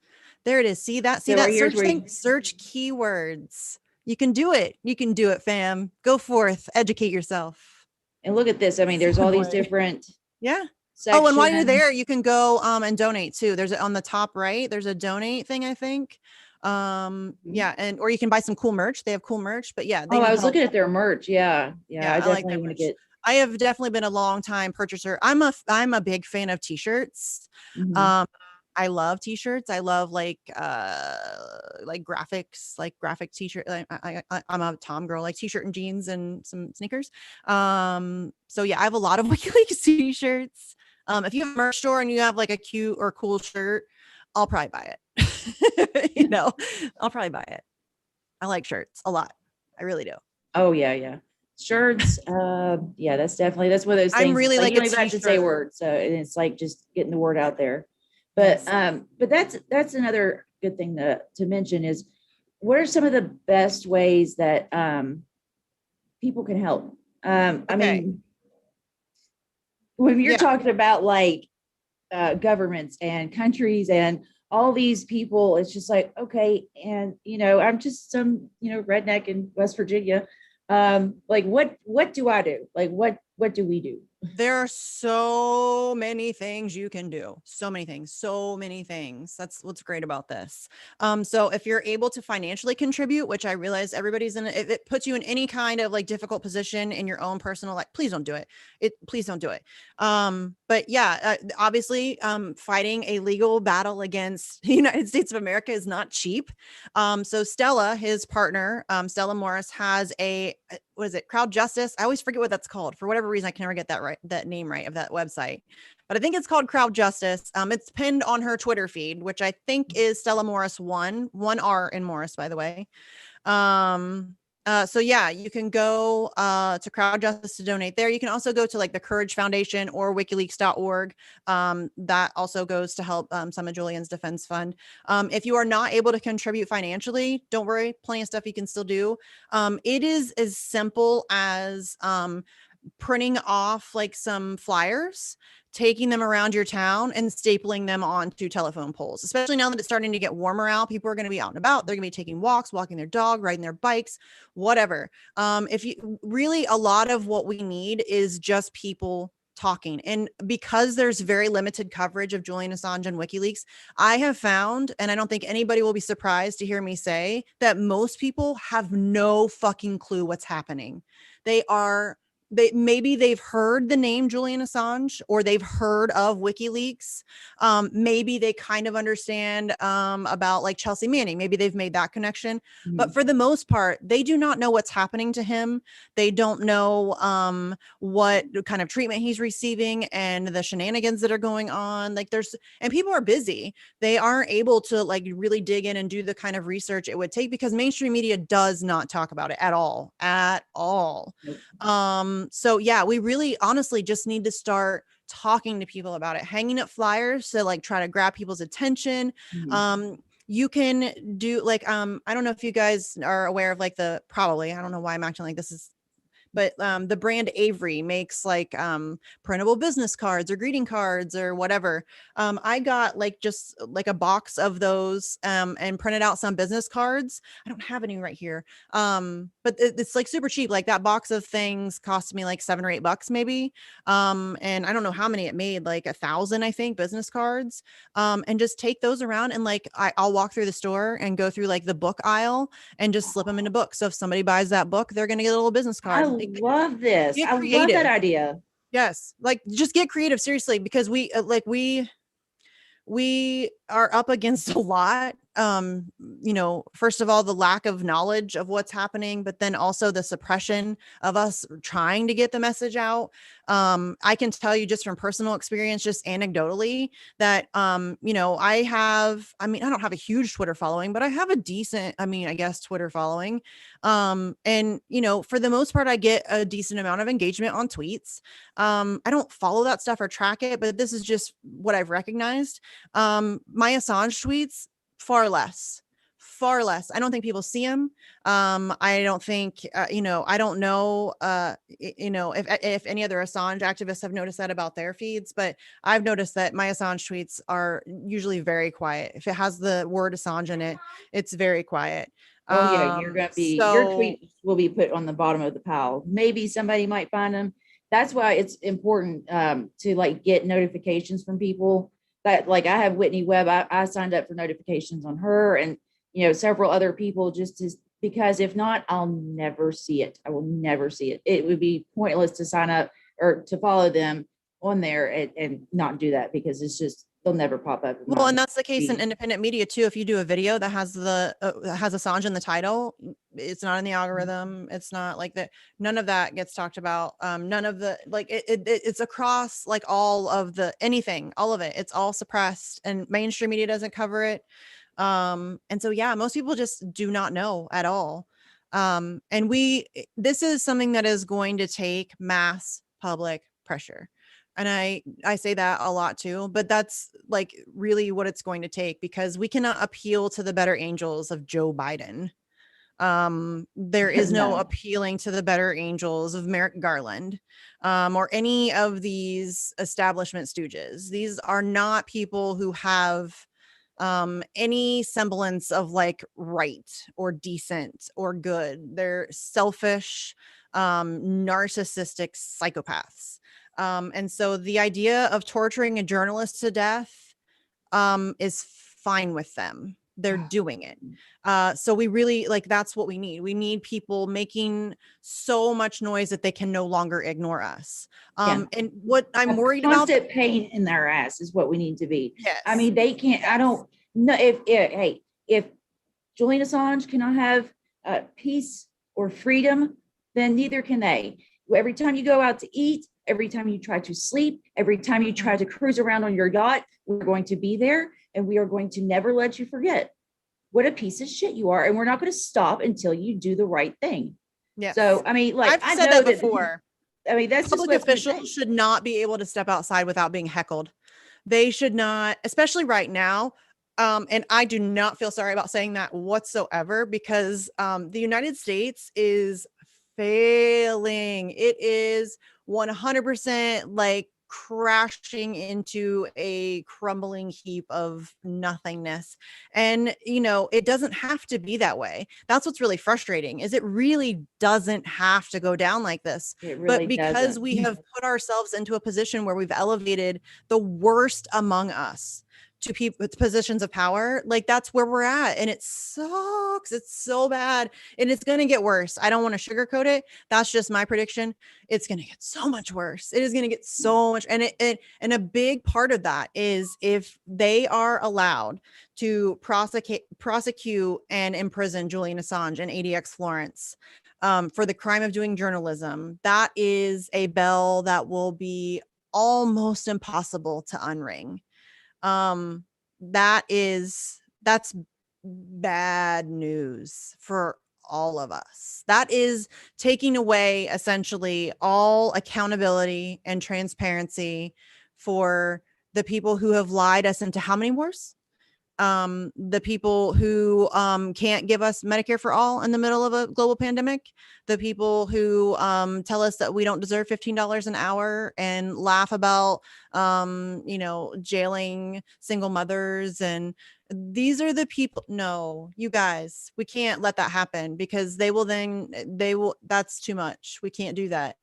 See that search thing? Search keywords. You can do it. You can do it, fam. Go forth. Educate yourself. And look at this. I mean, there's all these different. Yeah. Sections. Oh, and while you're there, you can go and donate too. There's on the top right. There's a donate thing, I think. Yeah, or you can buy some cool merch. They have cool merch, but yeah. I was looking at their merch. Yeah. I definitely want to get. I have definitely been a long time purchaser. I'm a big fan of t-shirts. I love t-shirts. I love graphics, like graphic t-shirt. I'm a Tom girl, like t-shirt and jeans and some sneakers. So yeah, I have a lot of WikiLeaks t-shirts. If you have a merch store and you have like a cute or cool shirt, I'll probably buy it. I'll probably buy it. I like shirts a lot. I really do. Oh yeah. Shirts. Yeah, that's one of those I'm things. It's really like like you a don't even have to say t-shirt. words. So and it's like just getting the word out there. Yes. But that's another good thing to mention is what are some of the best ways that people can help? I Okay. mean, when you're Yeah. talking about like governments and countries and all these people, it's just like, okay, and I'm just some, redneck in West Virginia. Like what do I do? Like what do we do? There are so many things you can do. So many things. So many things. That's what's great about this. So if you're able to financially contribute, which I realize everybody's in, if it puts you in any kind of like difficult position in your own personal life, please don't do it. Please don't do it. But yeah, obviously, fighting a legal battle against the United States of America is not cheap. So Stella, his partner, Stella Morris, has what is it, Crowd Justice? I always forget what that's called. For whatever reason, I can never get that name right of that website. But I think it's called Crowd Justice. It's pinned on her Twitter feed, which I think is Stella Morris one R in Morris, by the way. So yeah, you can go to Crowd Justice to donate there. You can also go to like the Courage Foundation or wikileaks.org. That also goes to help some of Julian's defense fund. If you are not able to contribute financially, don't worry, plenty of stuff you can still do. It is as simple as printing off like some flyers, taking them around your town and stapling them onto telephone poles, especially now that it's starting to get warmer out. People are going to be out and about. They're going to be taking walks, walking their dog, riding their bikes, whatever. If you really, a lot of what we need is just people talking. And because there's very limited coverage of Julian Assange and WikiLeaks, I have found, and I don't think anybody will be surprised to hear me say, that most people have no fucking clue what's happening. Maybe they've heard the name Julian Assange or they've heard of WikiLeaks. Maybe they kind of understand about like Chelsea Manning. Maybe they've made that connection. Mm-hmm. But for the most part, they do not know what's happening to him. They don't know what kind of treatment he's receiving and the shenanigans that are going on. And people are busy. They aren't able to like really dig in and do the kind of research it would take because mainstream media does not talk about it at all. Nope. So yeah, we really honestly just need to start talking to people about it, hanging up flyers to like try to grab people's attention. Mm-hmm. You can do like, I don't know if you guys are aware of like I don't know why I'm acting like this is, but the brand Avery makes like printable business cards or greeting cards or whatever. I got like just like a box of those and printed out some business cards. I don't have any right here. But it's like super cheap. Like that box of things cost me like $7 or $8 maybe. And I don't know how many it made, like 1,000, I think, business cards. And just take those around and like I'll walk through the store and go through like the book aisle and just slip them into books. So if somebody buys that book, they're going to get a little business card. I love this. Get I love that creative. idea. Yes. Like just get creative, seriously, because we are up against a lot. First of all, the lack of knowledge of what's happening, but then also the suppression of us trying to get the message out. I can tell you just from personal experience, just anecdotally, that I don't have a huge Twitter following, but I have a decent, I guess, Twitter following. And for the most part, I get a decent amount of engagement on tweets. I don't follow that stuff or track it, but this is just what I've recognized. My Assange tweets, far less. I don't think people see him. I don't think, I don't know, if any other Assange activists have noticed that about their feeds, but I've noticed that my Assange tweets are usually very quiet. If it has the word Assange in it, it's very quiet. Oh yeah, your So tweet will be put on the bottom of the pile. Maybe somebody might find them. That's why it's important to like get notifications from people. That like I have Whitney Webb. I signed up for notifications on her and several other people because if not, I'll never see it. I will never see it. It would be pointless to sign up or to follow them on there and not do that because they'll never pop up in Well, my and that's the case in feed. independent media too. If you do a video that has has Assange in the title, it's not in the algorithm. It's not like that. None of that gets talked about. None of the like it's across like all of the anything, all of it. It's all suppressed, and mainstream media doesn't cover it. And so yeah, most people just do not know at all. And this is something that is going to take mass public pressure. And I say that a lot too, but that's like really what it's going to take, because we cannot appeal to the better angels of Joe Biden. There is no No. appealing to the better angels of Merrick Garland, or any of these establishment stooges. These are not people who have any semblance of like right or decent or good. They're selfish, narcissistic psychopaths. And so the idea of torturing a journalist to death is fine with them. They're doing it. So we really like, that's what we need. We need people making so much noise that they can no longer ignore us. Yeah. And what I'm worried about, Constant pain in their ass is what we need to be. yes, I mean, they can't, I don't know if Julian Assange cannot have peace or freedom, then neither can they. Every time you go out to eat, every time you try to sleep, every time you try to cruise around on your yacht, we're going to be there, and we are going to never let you forget what a piece of shit you are. And we're not going to stop until you do the right thing. yes. So, I mean, like, I've I said know that before. I mean, that's Public just officials should not be able to step outside without being heckled. They should not, especially right now. And I do not feel sorry about saying that whatsoever, because the United States is failing. It is 100% like crashing into a crumbling heap of nothingness. And it doesn't have to be that way. That's what's really frustrating, is it really doesn't have to go down like this. it really But because doesn't. we have put ourselves into a position where we've elevated the worst among us to people with positions of power, like that's where we're at, and it sucks. It's so bad, and it's going to get worse. I don't want to sugarcoat it. That's just my prediction. It's going to get so much worse. It is going to get so much, and a big part of that is if they are allowed to prosecute and imprison Julian Assange and ADX Florence for the crime of doing journalism. That is a bell that will be almost impossible to unring. That's bad news for all of us. That is taking away essentially all accountability and transparency for the people who have lied us into how many wars? The people who can't give us Medicare for all in the middle of a global pandemic, the people who tell us that we don't deserve $15 an hour and laugh about jailing single mothers. And these are the people. No, you guys, we can't let that happen, because that's too much. We can't do that.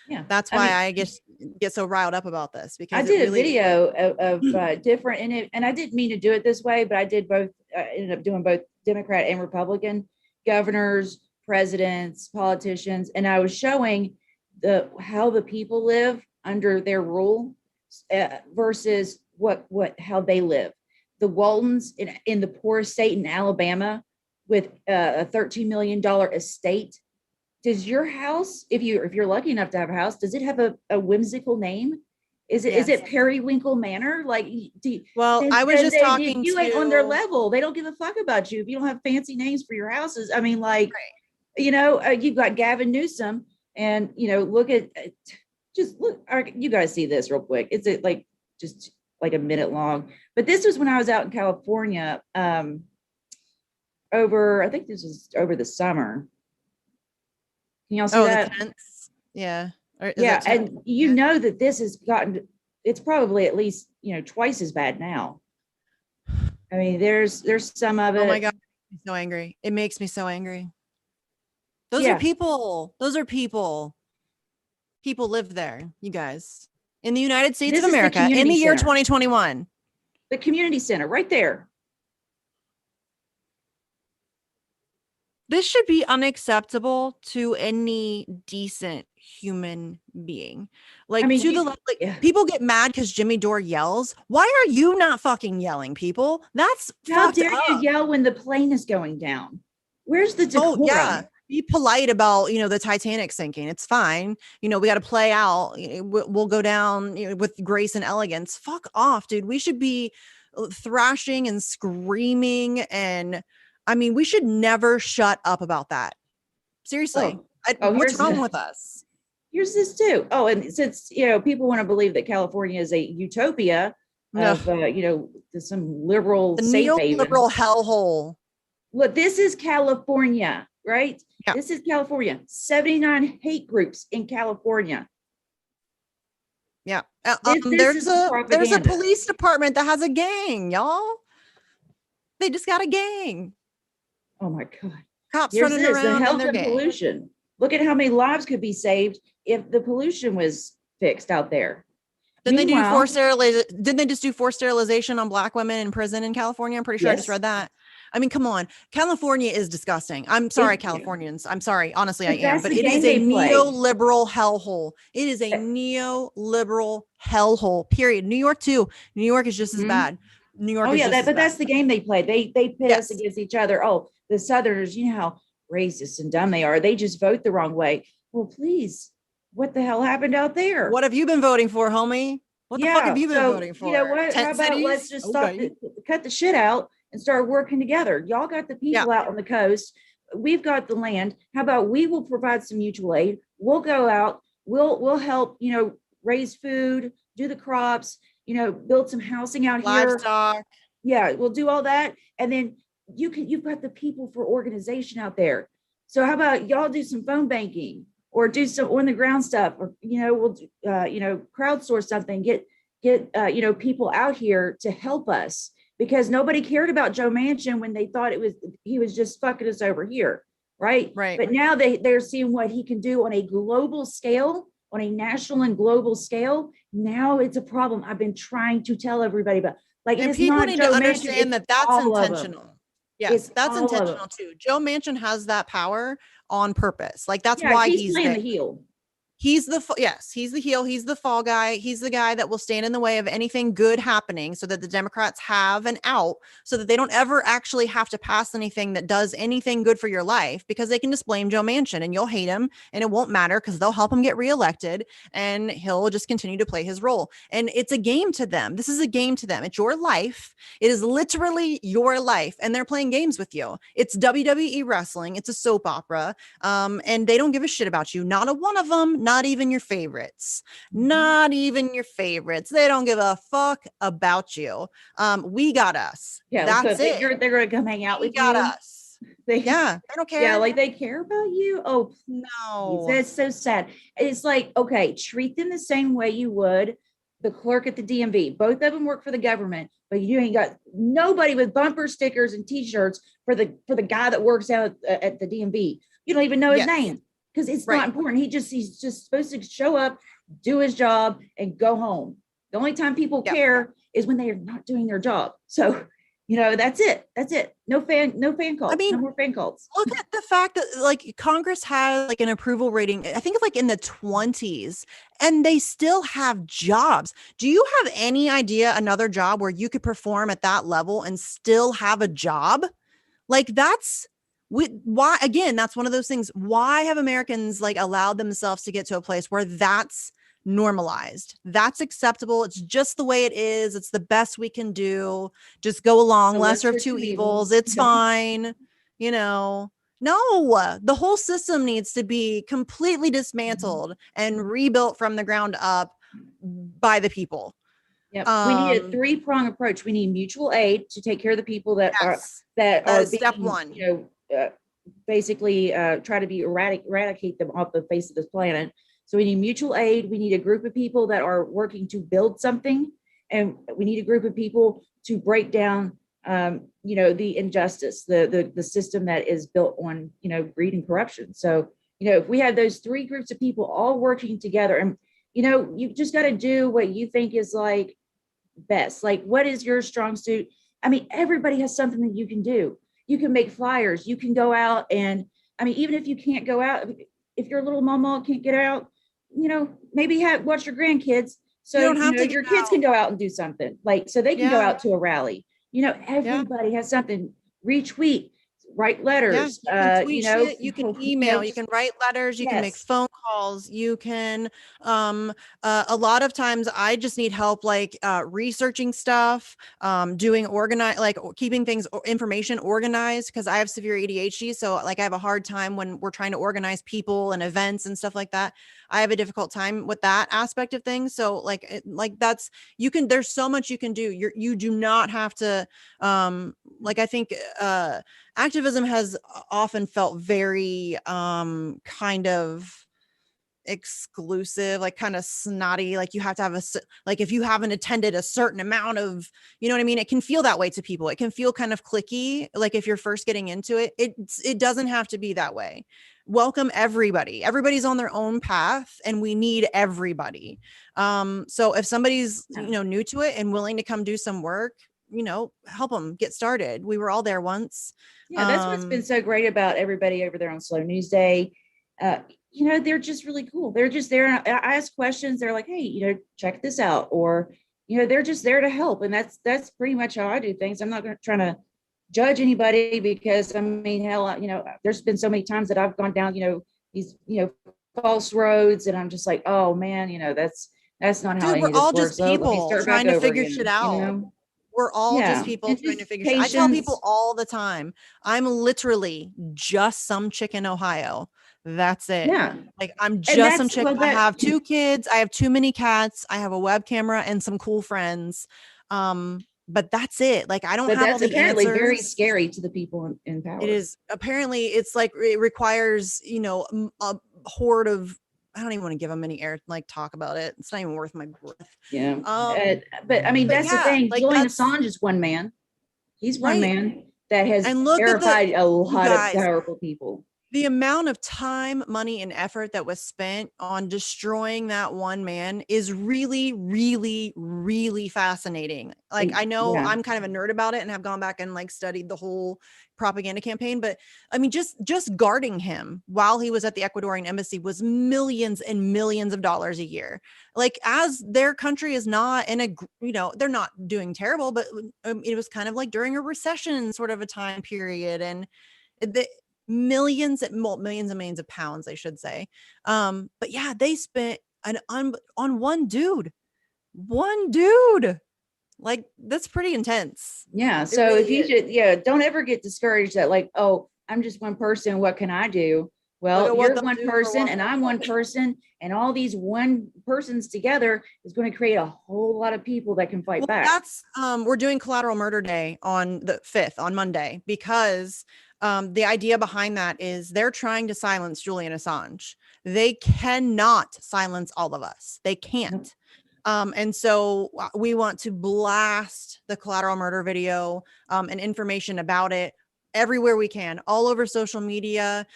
Yeah. That's why I get so riled up about this, because I did a video of different, and I didn't mean to do it this way, but I did both, ended up doing both Democrat and Republican governors, presidents, politicians, and I was showing how the people live under their rule versus how they live. The Waltons in the poorest state in Alabama with a $13 million estate. Does your house, if you're lucky enough to have a house, does it have a whimsical name? Is it Periwinkle Manor? Like, I was just talking you ain't on their level. They don't give a fuck about you if you don't have fancy names for your houses. I mean, like, right. You've got Gavin Newsom, and look at you guys see this real quick. It's just like a minute long, but this was when I was out in California. I think this was over the summer. Can y'all see that? The tents? Yeah. Yeah. And that this has it's probably at least, twice as bad now. I mean, there's some of it. Oh my God. I'm so angry. It makes me so angry. Those are people. People live there, you guys. In the United States of America, in the year 2021. The community center right there. This should be unacceptable to any decent human being. I Like mean, to the like yeah. people get mad because Jimmy Dore yells. Why are you not fucking yelling, people? That's How fucked dare you up. yell when the plane is going down? Where's the Oh yeah. decorum? Be polite about, the Titanic sinking. It's fine. We got to play out. We'll go down, with grace and elegance. Fuck off, dude. We should be thrashing and screaming. And I mean, we should never shut up about that. Seriously. Oh, oh, What's wrong with us? here's this too. Oh, and since people want to believe that California is a utopia No, of some liberal the safe haven. neoliberal hellhole. Look, this is California, right? Yeah. This is California. 79 hate groups in California. Yeah. This is the There's a propaganda. police department that has a gang, y'all. They just got a gang. Oh my God. Cops Here's running this, the around in health their and gang. pollution. Look at how many lives could be saved if the pollution was fixed out there. Didn't Meanwhile, they just do forced sterilization on Black women in prison in California? I'm pretty sure I just yes, read that. I mean, come on. California is disgusting. I'm sorry, yeah, Californians. I'm sorry. Honestly, I but am. that's But the it is game a they play. neoliberal hellhole. It is a neoliberal hellhole, period. New York, too. New York is just as Mhm. bad. New York Oh is yeah, just as but bad. that's the game they play. They pit us Yes. against each other. Oh, the Southerners, you know how racist and dumb they are. They just vote the wrong way. Well, please, what the hell happened out there? What have you been voting for, homie? What the fuck have Yeah. you been So voting you know for? what? How Tent about let's cities? just Okay. cut the shit out and start working together. Y'all got the Yeah. people out on the coast. We've got the land. How about we will provide some mutual aid? We'll go out. We'll help. Raise food, do the crops. Build some housing out here. Livestock. Yeah, we'll do all that, and then you've got the people for organization out there. So how about y'all do some phone banking or do some on the ground stuff, or we'll crowdsource something, get people out here to help us, because nobody cared about Joe Manchin when they thought he was just fucking us over here, right? Right. But now they're seeing what he can do on a global scale, on a national and global scale. Now it's a problem. I've been trying to tell everybody about. Like, And it's people not need to Joe Manchin, understand it's that that's all of them. intentional. Yes, It's that's all of them. intentional too. Joe Manchin has that power on purpose. Like that's Yeah, why he's he's playing there. the heel. He's he's the heel. He's the fall guy. He's the guy that will stand in the way of anything good happening so that the Democrats have an out, so that they don't ever actually have to pass anything that does anything good for your life, because they can just blame Joe Manchin and you'll hate him and it won't matter because they'll help him get reelected and he'll just continue to play his role. And it's a game to them. This is a game to them. It's your life. It is literally your life. And they're playing games with you. It's WWE wrestling. It's a soap opera. And they don't give a shit about you. Not a one of them. Not even your favorites. Not even your favorites. They don't give a fuck about you. We got us. Yeah, That's it. they're gonna come hang out We with got you. us. Yeah, they don't care. Yeah, like they care about you. Oh, No. that's so sad. It's like, okay, treat them the same way you would the clerk at the DMV. Both of them work for the government, but you ain't got nobody with bumper stickers and T-shirts for the guy that works out at the DMV. You don't even know his name because it's not important. He's just supposed to show up, do his job, and go home. The only time people care is when they are not doing their job. So, that's it. That's it. No fan calls. I mean, no more fan calls. Look at the fact that like Congress has like an approval rating, I think it's like in the 20s, and they still have jobs. Do you have any idea another job where you could perform at that level and still have a job? Like why, again, that's one of those things. Why have Americans like allowed themselves to get to a place where that's normalized? That's acceptable. It's just the way it is. It's the best we can do. Just go along, The lesser of two evils. It's fine. No, the whole system needs to be completely dismantled and rebuilt from the ground up by the people. Yeah, we need a three-prong approach. We need mutual aid to take care of the people that are is being, step one. Basically try to be eradicate them off the face of this planet. So we need mutual aid. We need a group of people that are working to build something, and we need a group of people to break down, the injustice, the system that is built on, greed and corruption. So, if we have those three groups of people all working together, and you just got to do what you think is like best. Like, what is your strong suit? I mean, everybody has something that you can do. you can make flyers, you can go out and, I mean, even if you can't go out, if your little mama can't get out, maybe watch your grandkids. You So, don't have to get your kids can out. go out and do something, like, so they can go Yeah. out to a rally. Yeah. Everybody has something, retweet, write Yeah, letters, you can tweet shit, you can email, you just, can write letters, you can make yes, phone calls, you can a lot of times I just need help like researching stuff, doing organize like keeping things information organized because I have severe ADHD, so like I have a hard time when we're trying to organize people and events and stuff like that. I have a difficult time with that aspect of things. So like that's there's so much you can do. You do not have to like I think activism has often felt very kind of exclusive, like kind of snotty, like you have to have like if you haven't attended a certain amount of, you know what I mean, it can feel that way to people. It can feel kind of cliquey, like if you're first getting into it. It doesn't have to be that way. Welcome everybody. Everybody's on their own path and we need everybody. So if somebody's new to it and willing to come do some work, help them get started. We were all there once. Yeah, that's what's been so great about everybody over there on Slow News Day. They're just really cool. They're just there. I ask questions. They're like, hey, check this out. Or, they're just there to help. And that's pretty much how I do things. I'm not going to try to judge anybody because, I mean, hell, there's been so many times that I've gone down, these, false roads. And I'm just like, oh man, that's not how dude, any we're of this all works. just So let me people start back trying to over figure again, shit out. We're all just Yeah. people And trying to just figure shit. I tell people patience. all the time, I'm literally just some chick in Ohio. That's it. Yeah. Like I'm And just some chick. well, I have 2 kids. I have too many cats. I have a web camera and some cool friends. But that's it. Like I don't but have all that's the apparently very answers. scary to the people in It power. is apparently it's like it requires, a horde of I don't even want to give them any air, like talk about it. It's not even worth my breath. Yeah. Um, But I mean, but that's the yeah, thing. like Julian that's Assange is one man. He's one right. man that has And look at terrified a you lot of guys, powerful people. the amount of time, money, and effort that was spent on destroying that one man is really, really, really fascinating. Like, I know Yeah. I'm kind of a nerd about it and have gone back and like studied the whole propaganda campaign, but I mean, just guarding him while he was at the Ecuadorian embassy was millions and millions of dollars a year. Like, as their country is not in a, they're not doing terrible, but it was kind of like during a recession sort of a time period. And the millions and millions of pounds, I should say. But yeah, they spent on one dude. Like that's pretty intense. Yeah. It So if really you is. should, yeah, don't ever get discouraged that, like, oh, I'm just one person. What can I do? Look Well, at what you're they'll one do for person one and I'm person. one person, and all these one persons together is going to create a whole lot of people that can fight Well, back. that's we're doing Collateral Murder Day on the 5th on Monday because the idea behind that is they're trying to silence Julian Assange. They cannot silence all of us. They can't. And so we want to blast the Collateral Murder video and information about it everywhere we can, all over social media.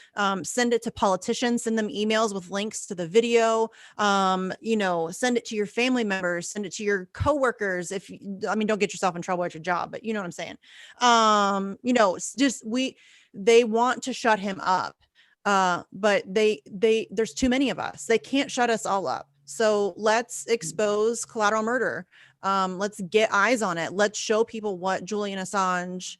Send it to politicians, send them emails with links to the video. Send it to your family members, send it to your coworkers. Don't get yourself in trouble at your job, but you know what I'm saying. They want to shut him up. But there's too many of us. They can't shut us all up. So let's expose collateral murder. Let's get eyes on it. Let's show people what Julian Assange,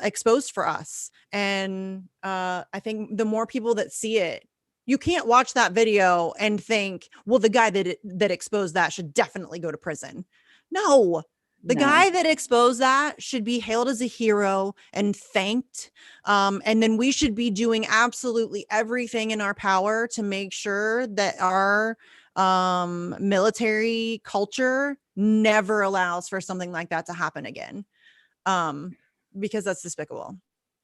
exposed for us. And I think the more people that see it, you can't watch that video and think, well, the guy that exposed that should definitely go to prison. No, the guy that exposed that should be hailed as a hero and thanked. And then we should be doing absolutely everything in our power to make sure that our military culture never allows for something like that to happen again. Because that's despicable.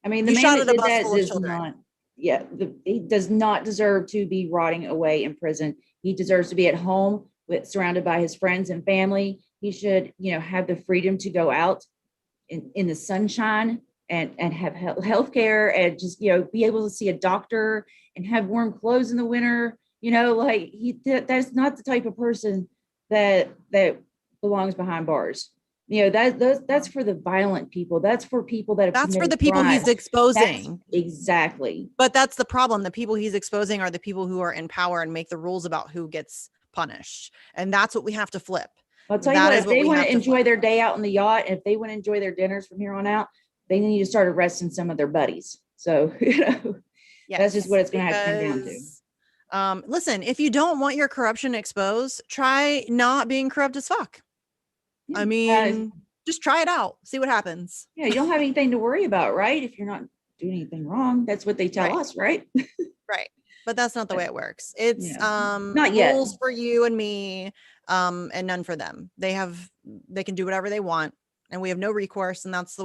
I mean, the You man shot that at a did bus that full of does children. not, yeah, he does not deserve to be rotting away in prison. He deserves to be at home surrounded by his friends and family. He should, have the freedom to go out in the sunshine and have health care and just, be able to see a doctor and have warm clothes in the winter. That's not the type of person that belongs behind bars. that's for the violent people. That's for people that have That's for committed the people he's crimes. That's exposing. exactly. But that's the problem. The people he's exposing are the people who are in power and make the rules about who gets punished. And that's what we have to flip. I'll tell you That what, is if what they we want have to to enjoy flip. their day out on the yacht, and if they want to enjoy their dinners from here on out, they need to start arresting some of their buddies. So, that's just Yes, what it's going to have to come down to. because listen, if you don't want your corruption exposed, try not being corrupt as fuck. Yeah. I mean, just try it out, see what happens. Yeah, you don't have anything to worry about, right? If you're not doing anything wrong, that's what they tell Right. us, right? Right. But that's not the way it works. It's Yeah. Not yet. rules for you and me, and none for them. They can do whatever they want, and we have no recourse, and that's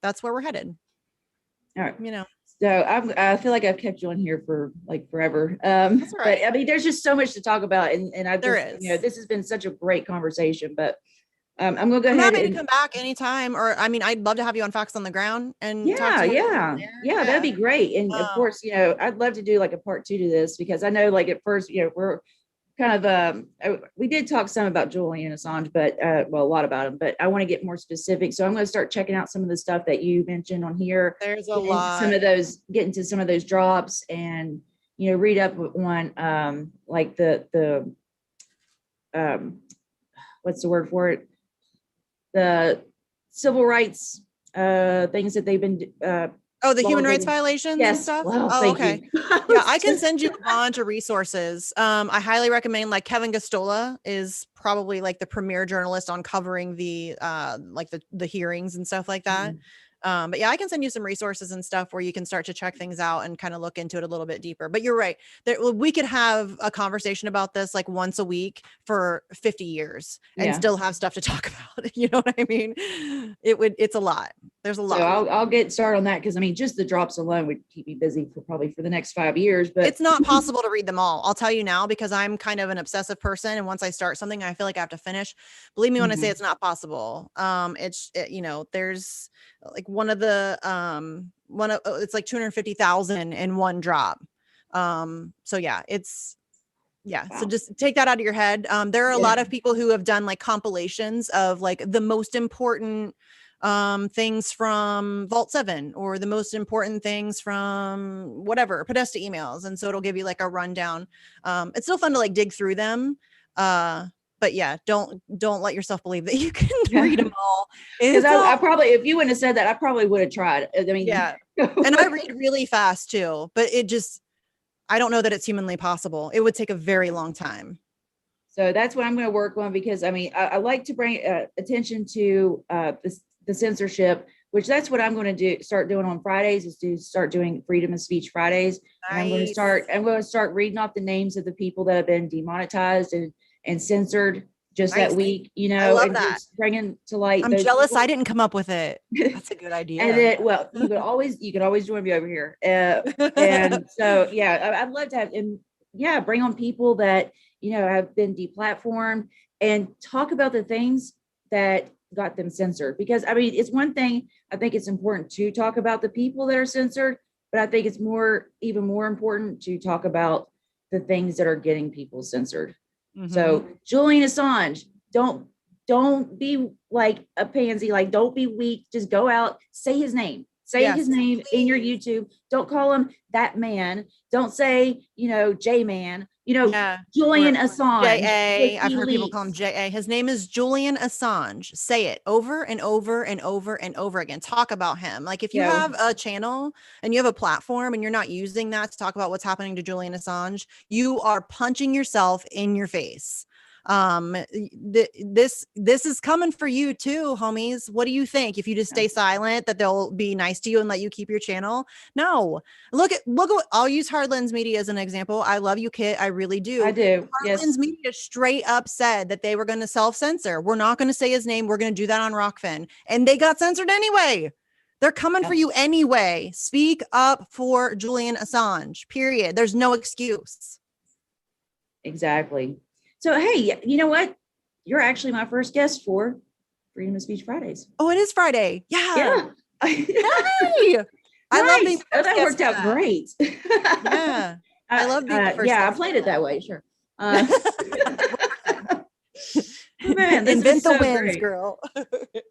that's where we're headed. All right. You know. So I feel like I've kept you on here for like forever. That's all right. But I mean, there's just so much to talk about, and I There just, is. this has been such a great conversation. But I'm gonna go I'm ahead happy and to come back anytime, or I mean, I'd love to have you on Facts on the Ground and talk yeah, to yeah, that'd be great. And of course, I'd love to do like a part 2 to this, because I know like at first, we're kind of we did talk some about Julian Assange, but well, a lot about him, but I want to get more specific. So I'm going to start checking out some of the stuff that you mentioned on here. There's a lot. Get into some of those drops, and read up on like the what's the word for it, the civil rights things that they've been the human rights violations and stuff. Well, oh, okay. Yeah, I can send you a bunch bunch of resources. I highly recommend, like, Kevin Gostola is probably like the premier journalist on covering the like the hearings and stuff like that. But yeah, I can send you some resources and stuff where you can start to check things out and kind of look into it a little bit deeper. But you're right. We could have a conversation about this like once a week for 50 years and still have stuff to talk about. You know what I mean? It's a lot. There's a lot. So I'll get started on that, because I mean, just the drops alone would keep me busy for probably for the next 5 years. But it's not possible to read them all. I'll tell you now, because I'm kind of an obsessive person, and once I start something, I feel like I have to finish. Believe me when I say it's not possible. There's like it's like 250,000 in one drop. So yeah, wow. So just take that out of your head. There are a lot of people who have done like compilations of like the most important things from Vault 7, or the most important things from whatever Podesta emails, and so it'll give you like a rundown. It's still fun to like dig through them, but yeah, don't let yourself believe that you can read them all, because I probably, if you wouldn't have said that, I probably would have tried. I mean, and I read really fast too, but I don't know that it's humanly possible. It would take a very long time. So that's what I'm going to work on, because I mean, I like to bring attention to the censorship, which that's what I'm going to start doing on Fridays, is to start doing Freedom of Speech Fridays. Nice. And I'm going to start reading off the names of the people that have been demonetized and censored just that week, I love that. Just bringing to light. I'm jealous people. I didn't come up with it. That's a good idea. And then, well, you could always join me over here. And so, yeah, I'd love to have, bring on people that, have been deplatformed, and talk about the things that got them censored. Because I mean, it's one thing, I think it's important to talk about the people that are censored, but I think it's even more important to talk about the things that are getting people censored. So Julian Assange, don't be like a pansy, like don't be weak, just go out, say his name. Say his name in your YouTube. Don't call him that man. Don't say, J-man. Julian Assange. J.A. I've heard people call him J.A. His name is Julian Assange. Say it over and over and over and over again. Talk about him. Like, if you have a channel and you have a platform and you're not using that to talk about what's happening to Julian Assange, you are punching yourself in your face. This is coming for you too, homies. What do you think? If you just stay silent, that they'll be nice to you and let you keep your channel? No. Look at I'll use Hard Lens Media as an example. I love you, Kit. I really do. I do. Hard Lens Media straight up said that they were going to self-censor. We're not going to say his name. We're going to do that on Rockfin. And they got censored anyway. They're coming for you anyway. Speak up for Julian Assange, period. There's no excuse. Exactly. So, hey, you know what? You're actually my first guest for Freedom of Speech Fridays. Oh, it is Friday. Yeah. Hey! I love being that worked out great. Yeah. I love being the first I played it that way. Sure. Man, this Invent is the so wins, great. girl.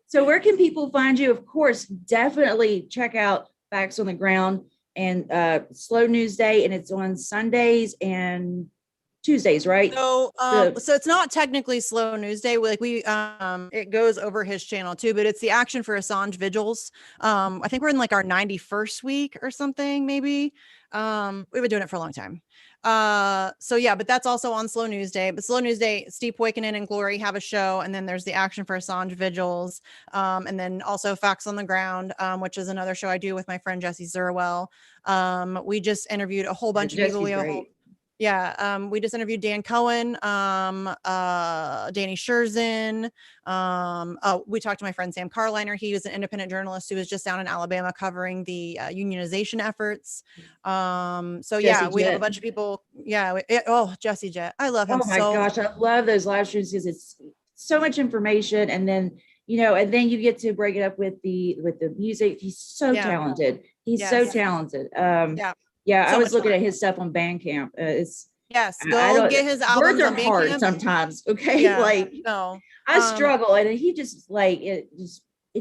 So where can people find you? Of course, definitely check out Facts on the Ground and Slow News Day, and it's on Sundays and Tuesdays, right? The So it's not technically Slow News Day. It goes over his channel too, but it's the Action for Assange vigils. I think we're in like our 91st week or something, maybe. We've been doing it for a long time. So yeah, but that's also on Slow News Day. But Slow News Day, Steve Poikonen and Glory have a show, and then there's the Action for Assange vigils, and then also Facts on the Ground, which is another show I do with my friend Jesse Zerwell. We just interviewed a whole bunch of people. We Jesse's have a whole great. Yeah, we just interviewed Dan Cohen, Danny Schurzin. We talked to my friend Sam Carliner. He was an independent journalist who was just down in Alabama covering the unionization efforts. So Jesse yeah, we have a Jett. bunch of people. Yeah, Jesse Jett, I love him Oh my so much. gosh, I love those live streams because it's so much information, and then and then you get to break it up with the music. He's so Yeah, talented. He's so yes, talented. yeah, Yeah, I so was much looking fun. at his stuff on Bandcamp. It's Yes, I go don't get his words albums are on hard Bandcamp. sometimes. Okay, Yeah, like no. I struggle, and he just like it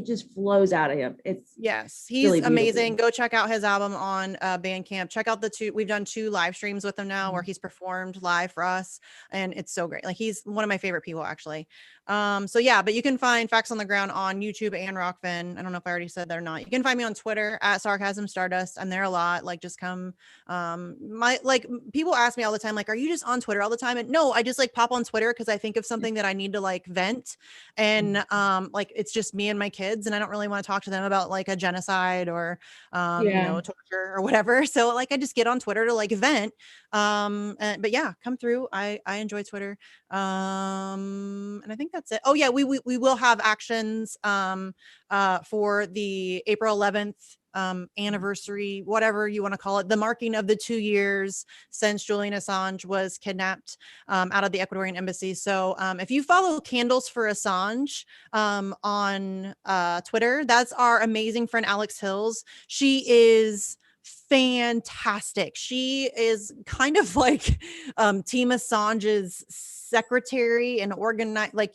just flows out of him. It's Yes, he's really beautiful. amazing. Go check out his album on Bandcamp. Check out we've done 2 live streams with him now where he's performed live for us, and it's so great. Like, he's one of my favorite people, actually. So yeah, but you can find Facts on the Ground on YouTube and Rockfin. I don't know if I already said that or not. You can find me on Twitter at Sarcasm Stardust. I'm there a lot. Like, just come. People ask me all the time, like, are you just on Twitter all the time? And no, I just like pop on Twitter because I think of something that I need to like vent, and like, it's just me and my kids, and I don't really want to talk to them about like a genocide or Yeah. torture or whatever. So like, I just get on Twitter to like vent. But yeah, come through. I enjoy Twitter. And I think that's it. Oh yeah, we will have actions for the April 11th anniversary, whatever you want to call it, the marking of the 2 years since Julian Assange was kidnapped out of the Ecuadorian embassy. So if you follow Candles for Assange on Twitter, that's our amazing friend Alex Hills. She is fantastic. She is kind of like Team Assange's secretary and organize, like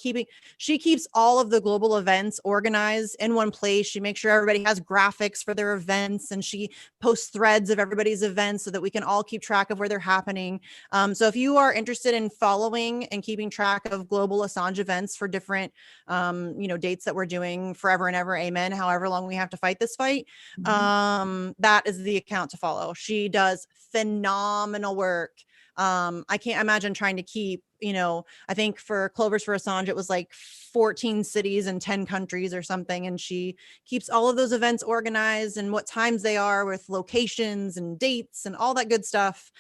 she keeps all of the global events organized in one place. She makes sure everybody has graphics for their events, and she posts threads of everybody's events so that we can all keep track of where they're happening. So if you are interested in following and keeping track of global Assange events for different dates that we're doing, forever and ever, amen, however long we have to fight this fight, that is the account to follow. She does phenomenal work. I can't imagine trying to keep, I think for Clovers for Assange, it was like 14 cities and 10 countries or something. And she keeps all of those events organized and what times they are with locations and dates and all that good stuff.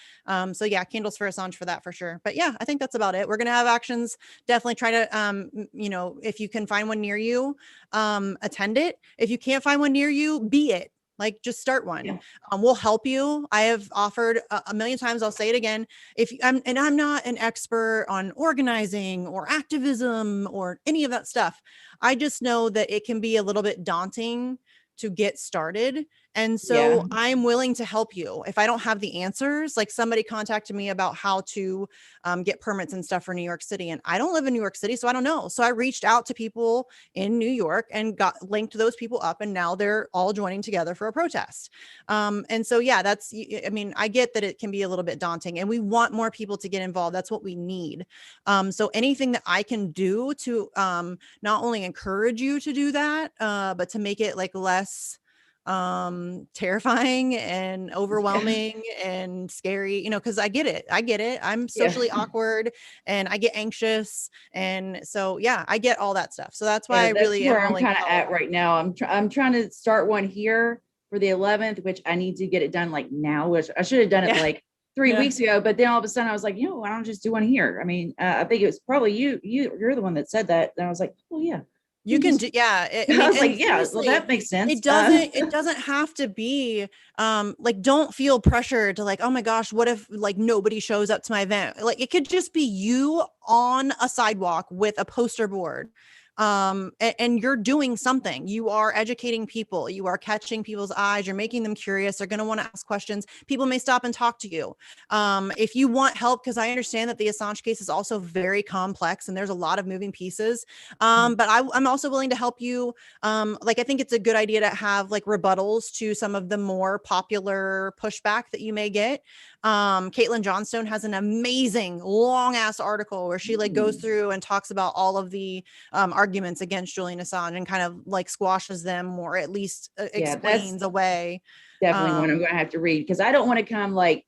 So yeah, Candles for Assange for that for sure. But yeah, I think that's about it. We're going to have actions. Definitely try to, if you can find one near you, attend it. If you can't find one near you, be it. Like, just start one. Yeah. We'll help you. I have offered a million times. I'll say it again. I'm not an expert on organizing or activism or any of that stuff. I just know that it can be a little bit daunting to get started. And Yeah. so I'm willing to help you. If I don't have the answers, like somebody contacted me about how to get permits and stuff for New York City. And I don't live in New York City, so I don't know. So I reached out to people in New York and got linked those people up. And now they're all joining together for a protest. And so, yeah, I get that it can be a little bit daunting and we want more people to get involved. That's what we need. So anything that I can do to not only encourage you to do that, but to make it like less terrifying and overwhelming and scary, because I get it. I'm socially awkward and I get anxious. And so, yeah, I get all that stuff. So that's why I That's really where am I'm willing kind to of help. at right now. I'm trying to start one here for the 11th, which I need to get it done like now, which I should have done it like 3 weeks ago. But then all of a sudden I was like, why don't I just do one here? I mean, I think it was probably you're the one that said that. And I was like, well, yeah. You can do, yeah. I was like, and yeah, well, that makes sense. it doesn't have to be, like, don't feel pressure to like, oh my gosh, what if like nobody shows up to my event? Like, it could just be you on a sidewalk with a poster board, and you're doing something. You are educating people, you are catching people's eyes, you're making them curious, they're going to want to ask questions, people may stop and talk to you. If you want help, because I understand that the Assange case is also very complex and there's a lot of moving pieces, but I'm also willing to help you. Like, I think it's a good idea to have like rebuttals to some of the more popular pushback that you may get. Caitlin Johnstone has an amazing long ass article where she like goes through and talks about all of the arguments against Julian Assange and kind of like squashes them, or at least Yeah, that's explains away. definitely one I'm going to have to read, because I don't want to come like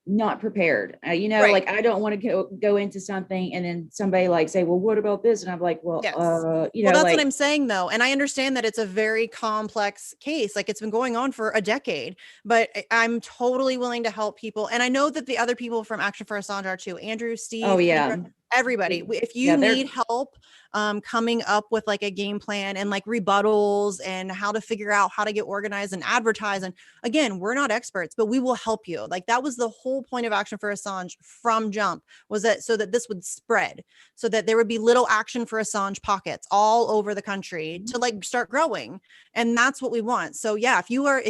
not prepared. Right. Like I don't want to go into something and then somebody like say, well, what about this? And I'm like, well, Yes. Well, that's like, what I'm saying though. And I understand that it's a very complex case. Like, it's been going on for a decade, but I'm totally willing to help people. And I know that the other people from Action for Assange are too. Andrew, oh Steve, yeah, Kendra, everybody. If you yeah, need help coming up with like a game plan and like rebuttals and how to figure out how to get organized and advertise, and again, we're not experts, but we will help you. Like, that was the whole point of Action for Assange from jump, was that so that this would spread, so that there would be little Action for Assange pockets all over the country to like start growing. And that's what we want. So yeah, if you are I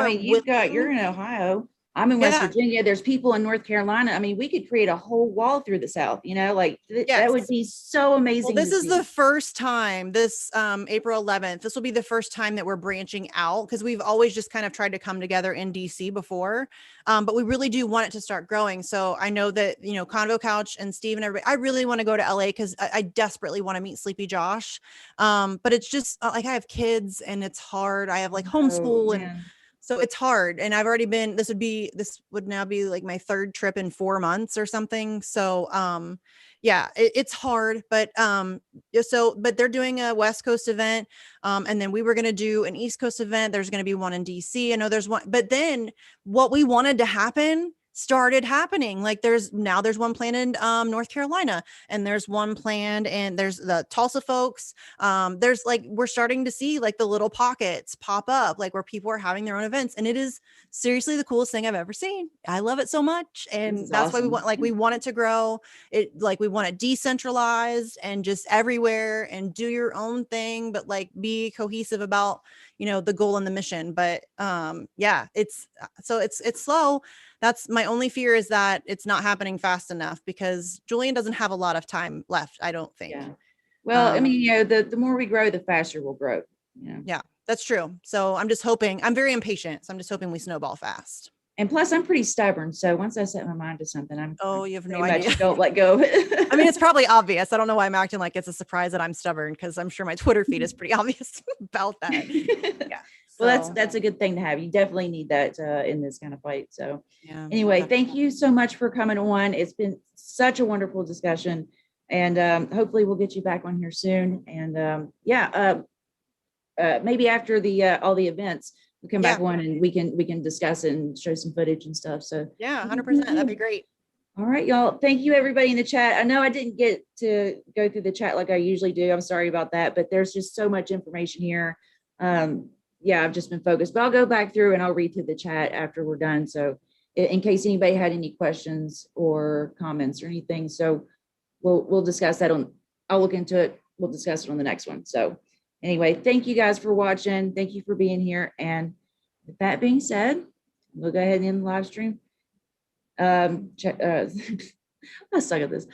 mean, you're willing, in Ohio. I'm in West yeah, Virginia. There's people in North Carolina. I mean, we could create a whole wall through the South, like that would yes. be so Well, amazing this to is the see. first time, this April 11th, this will be the first time that we're branching out, because we've always just kind of tried to come together in DC before. But we really do want it to start growing. So I know that, Convo Couch and Steve and everybody, I really want to go to LA because I desperately want to meet Sleepy Josh. But it's just like, I have kids and it's hard. I have like Oh homeschool, and man. so it's hard. And I've already been, this would now be like my third trip in 4 months or something. So, yeah, it's hard, but, but they're doing a West Coast event. And then we were going to do an East Coast event. There's going to be one in DC. I know there's one, but then what we wanted to happen started happening. Like, there's one planned in North Carolina, and there's one planned, and there's the Tulsa folks. There's like, we're starting to see like the little pockets pop up, like where people are having their own events, and it is seriously the coolest thing I've ever seen. I love it so much, This and is that's why awesome. we want it to grow. We want it decentralized and just everywhere, and do your own thing, but like be cohesive about the goal and the mission. But yeah, it's slow. That's my only fear, is that it's not happening fast enough, because Julian doesn't have a lot of time left, I don't think. Yeah. Well, I Um, mean, the more we grow, the faster we'll grow. yeah, that's true. So I'm just hoping, I'm very impatient, so I'm just hoping we snowball fast. And plus, I'm pretty stubborn. So once I set my mind to something, Oh, I'm you have no pretty much idea. don't let go of I mean, it. it's probably obvious. I don't know why I'm acting like it's a surprise that I'm stubborn, because I'm sure my Twitter feed is pretty obvious about that. Yeah. Well, So that's a good thing to have. You definitely need that in this kind of fight. So yeah. anyway, thank you so much for coming on. It's been such a wonderful discussion, and hopefully we'll get you back on here soon. And maybe after the all the events, we come back Yeah. on and we can discuss it and show some footage and stuff. So Yeah. 100%. That'd be great. all right, y'all. Thank you, everybody in the chat. I know I didn't get to go through the chat like I usually do. I'm sorry about that, but there's just so much information here. Yeah, I've just been focused, but I'll go back through and I'll read through the chat after we're done. So in case anybody had any questions or comments or anything. So we'll discuss that I'll look into it. We'll discuss it on the next one. So anyway, thank you guys for watching. Thank you for being here. And with that being said, we'll go ahead and end the live stream. Check, I suck at this.